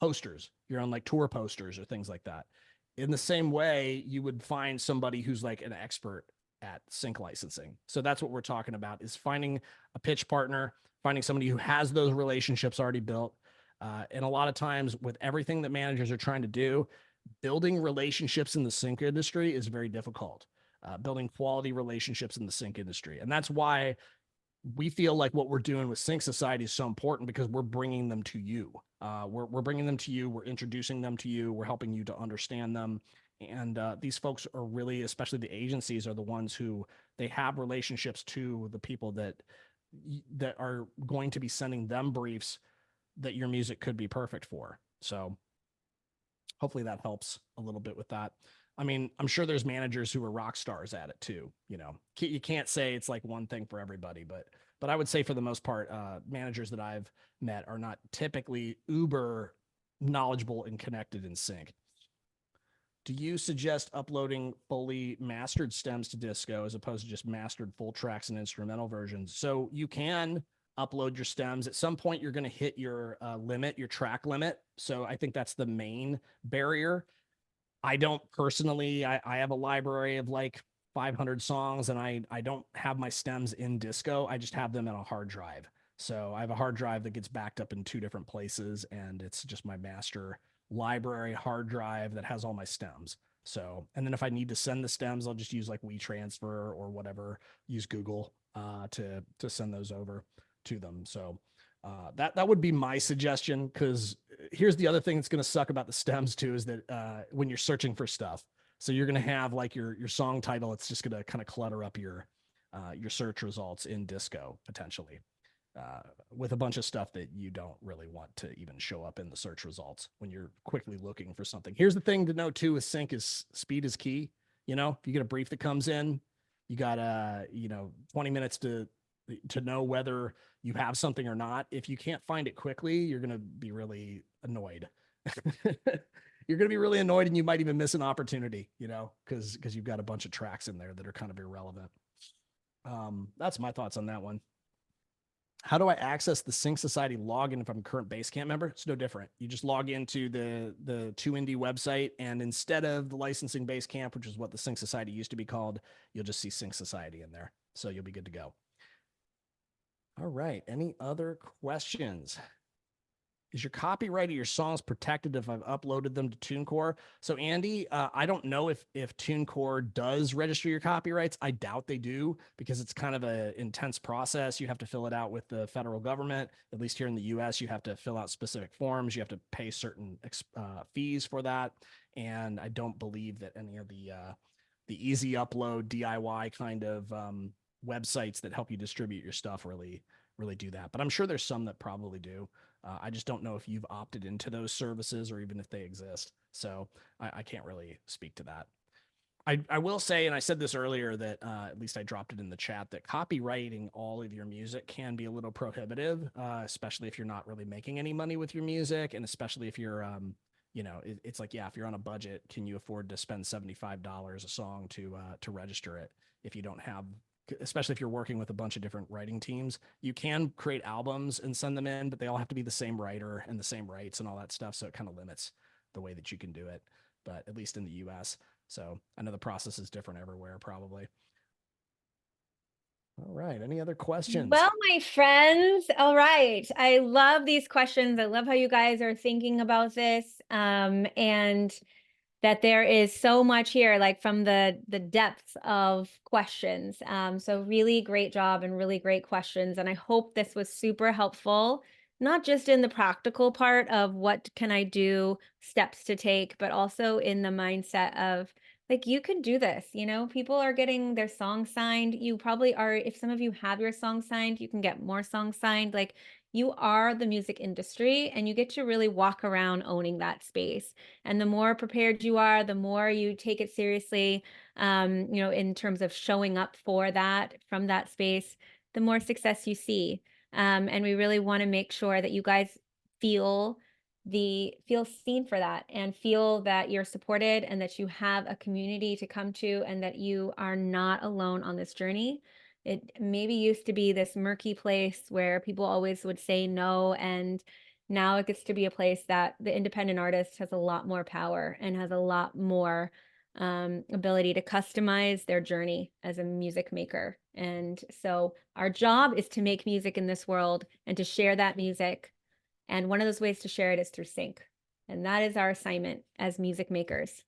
C: posters, your own like tour posters or things like that. In the same way, you would find somebody who's like an expert at sync licensing. So that's what we're talking about, is finding a pitch partner, finding somebody who has those relationships already built. And a lot of times with everything that managers are trying to do, building relationships in the sync industry is very difficult. Building quality relationships in the sync industry. And that's why we feel like what we're doing with Sync Society is so important, because we're bringing them to you. We're bringing them to you. We're introducing them to you. We're helping you to understand them. And these folks are really, especially the agencies, are the ones who they have relationships to the people that are going to be sending them briefs that your music could be perfect for. So hopefully that helps a little bit with that. I mean, I'm sure there's managers who are rock stars at it too. You can't say it's like one thing for everybody, but I would say for the most part, managers that I've met are not typically uber knowledgeable and connected in sync. Do you suggest uploading fully mastered stems to Disco as opposed to just mastered full tracks and instrumental versions? So you can upload your stems. At some point, you're going to hit your limit, your track limit. So I think that's the main barrier. I don't personally, I have a library of like 500 songs, and I don't have my stems in Disco. I just have them in a hard drive. So I have a hard drive that gets backed up in 2 different places, and it's just my master library hard drive that has all my stems. So, and then if I need to send the stems, I'll just use like WeTransfer or whatever, use Google to send those over to them. So that would be my suggestion, because here's the other thing that's going to suck about the stems too, is that when you're searching for stuff, so you're going to have like your song title, it's just going to kind of clutter up your search results in Disco potentially with a bunch of stuff that you don't really want to even show up in the search results when you're quickly looking for something. Here's the thing to know too with sync is speed is key. If you get a brief that comes in, you got 20 minutes to know whether you have something or not. If you can't find it quickly, you're going to be really annoyed. You're going to be really annoyed, and you might even miss an opportunity, because you've got a bunch of tracks in there that are kind of irrelevant. That's my thoughts on that one. How do I access the Sync Society login if I'm a current Basecamp member? It's no different. You just log into the 2Indie website, and instead of the licensing Basecamp, which is what the Sync Society used to be called, you'll just see Sync Society in there. So you'll be good to go. All right. Any other questions? Is your copyright of your songs protected if I've uploaded them to TuneCore? So Andy, I don't know if TuneCore does register your copyrights. I doubt they do, because it's kind of an intense process. You have to fill it out with the federal government. At least here in the US, you have to fill out specific forms. You have to pay certain fees for that. And I don't believe that any of the easy upload DIY kind of websites that help you distribute your stuff really do that. But I'm sure there's some that probably do. I just don't know if you've opted into those services or even if they exist. So I can't really speak to that. I will say, and I said this earlier, that at least I dropped it in the chat, that copywriting all of your music can be a little prohibitive, especially if you're not really making any money with your music, and especially if you're, it's like, yeah, if you're on a budget, can you afford to spend $75 a song to register it if you don't have, especially if you're working with a bunch of different writing teams. You can create albums and send them in, but they all have to be the same writer and the same rights and all that stuff, so it kind of limits the way that you can do it, but at least in the US. So I know the process is different everywhere, probably. All right. Any other questions?
B: Well, my friends, all right. I love these questions. I love how you guys are thinking about this, and that there is so much here, like from the depths of questions. So really great job and really great questions. And I hope this was super helpful, not just in the practical part of what can I do, steps to take, but also in the mindset of, like, you can do this. People are getting their songs signed. You probably are. If some of you have your song signed, you can get more songs signed. Like, you are the music industry, and you get to really walk around owning that space. And the more prepared you are, the more you take it seriously, in terms of showing up for that from that space, the more success you see. And we really want to make sure that you guys feel seen for that, and feel that you're supported, and that you have a community to come to, and that you are not alone on this journey. It maybe used to be this murky place where people always would say no, and now it gets to be a place that the independent artist has a lot more power and has a lot more ability to customize their journey as a music maker. And so our job is to make music in this world and to share that music. And one of those ways to share it is through sync. And that is our assignment as music makers.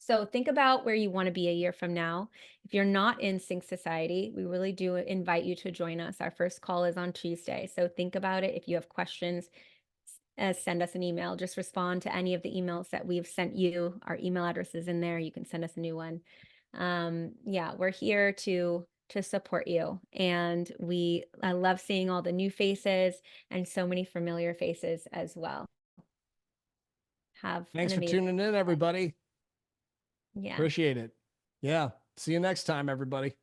B: So think about where you want to be a year from now. If you're not in Sync Society, we really do invite you to join us. Our first call is on Tuesday. So think about it. If you have questions, send us an email. Just respond to any of the emails that we've sent you. Our email address is in there. You can send us a new one. Yeah, we're here to support you. And I love seeing all the new faces and so many familiar faces as well.
C: Thanks for tuning in, everybody.
B: Yeah.
C: Appreciate it. Yeah. See you next time, everybody.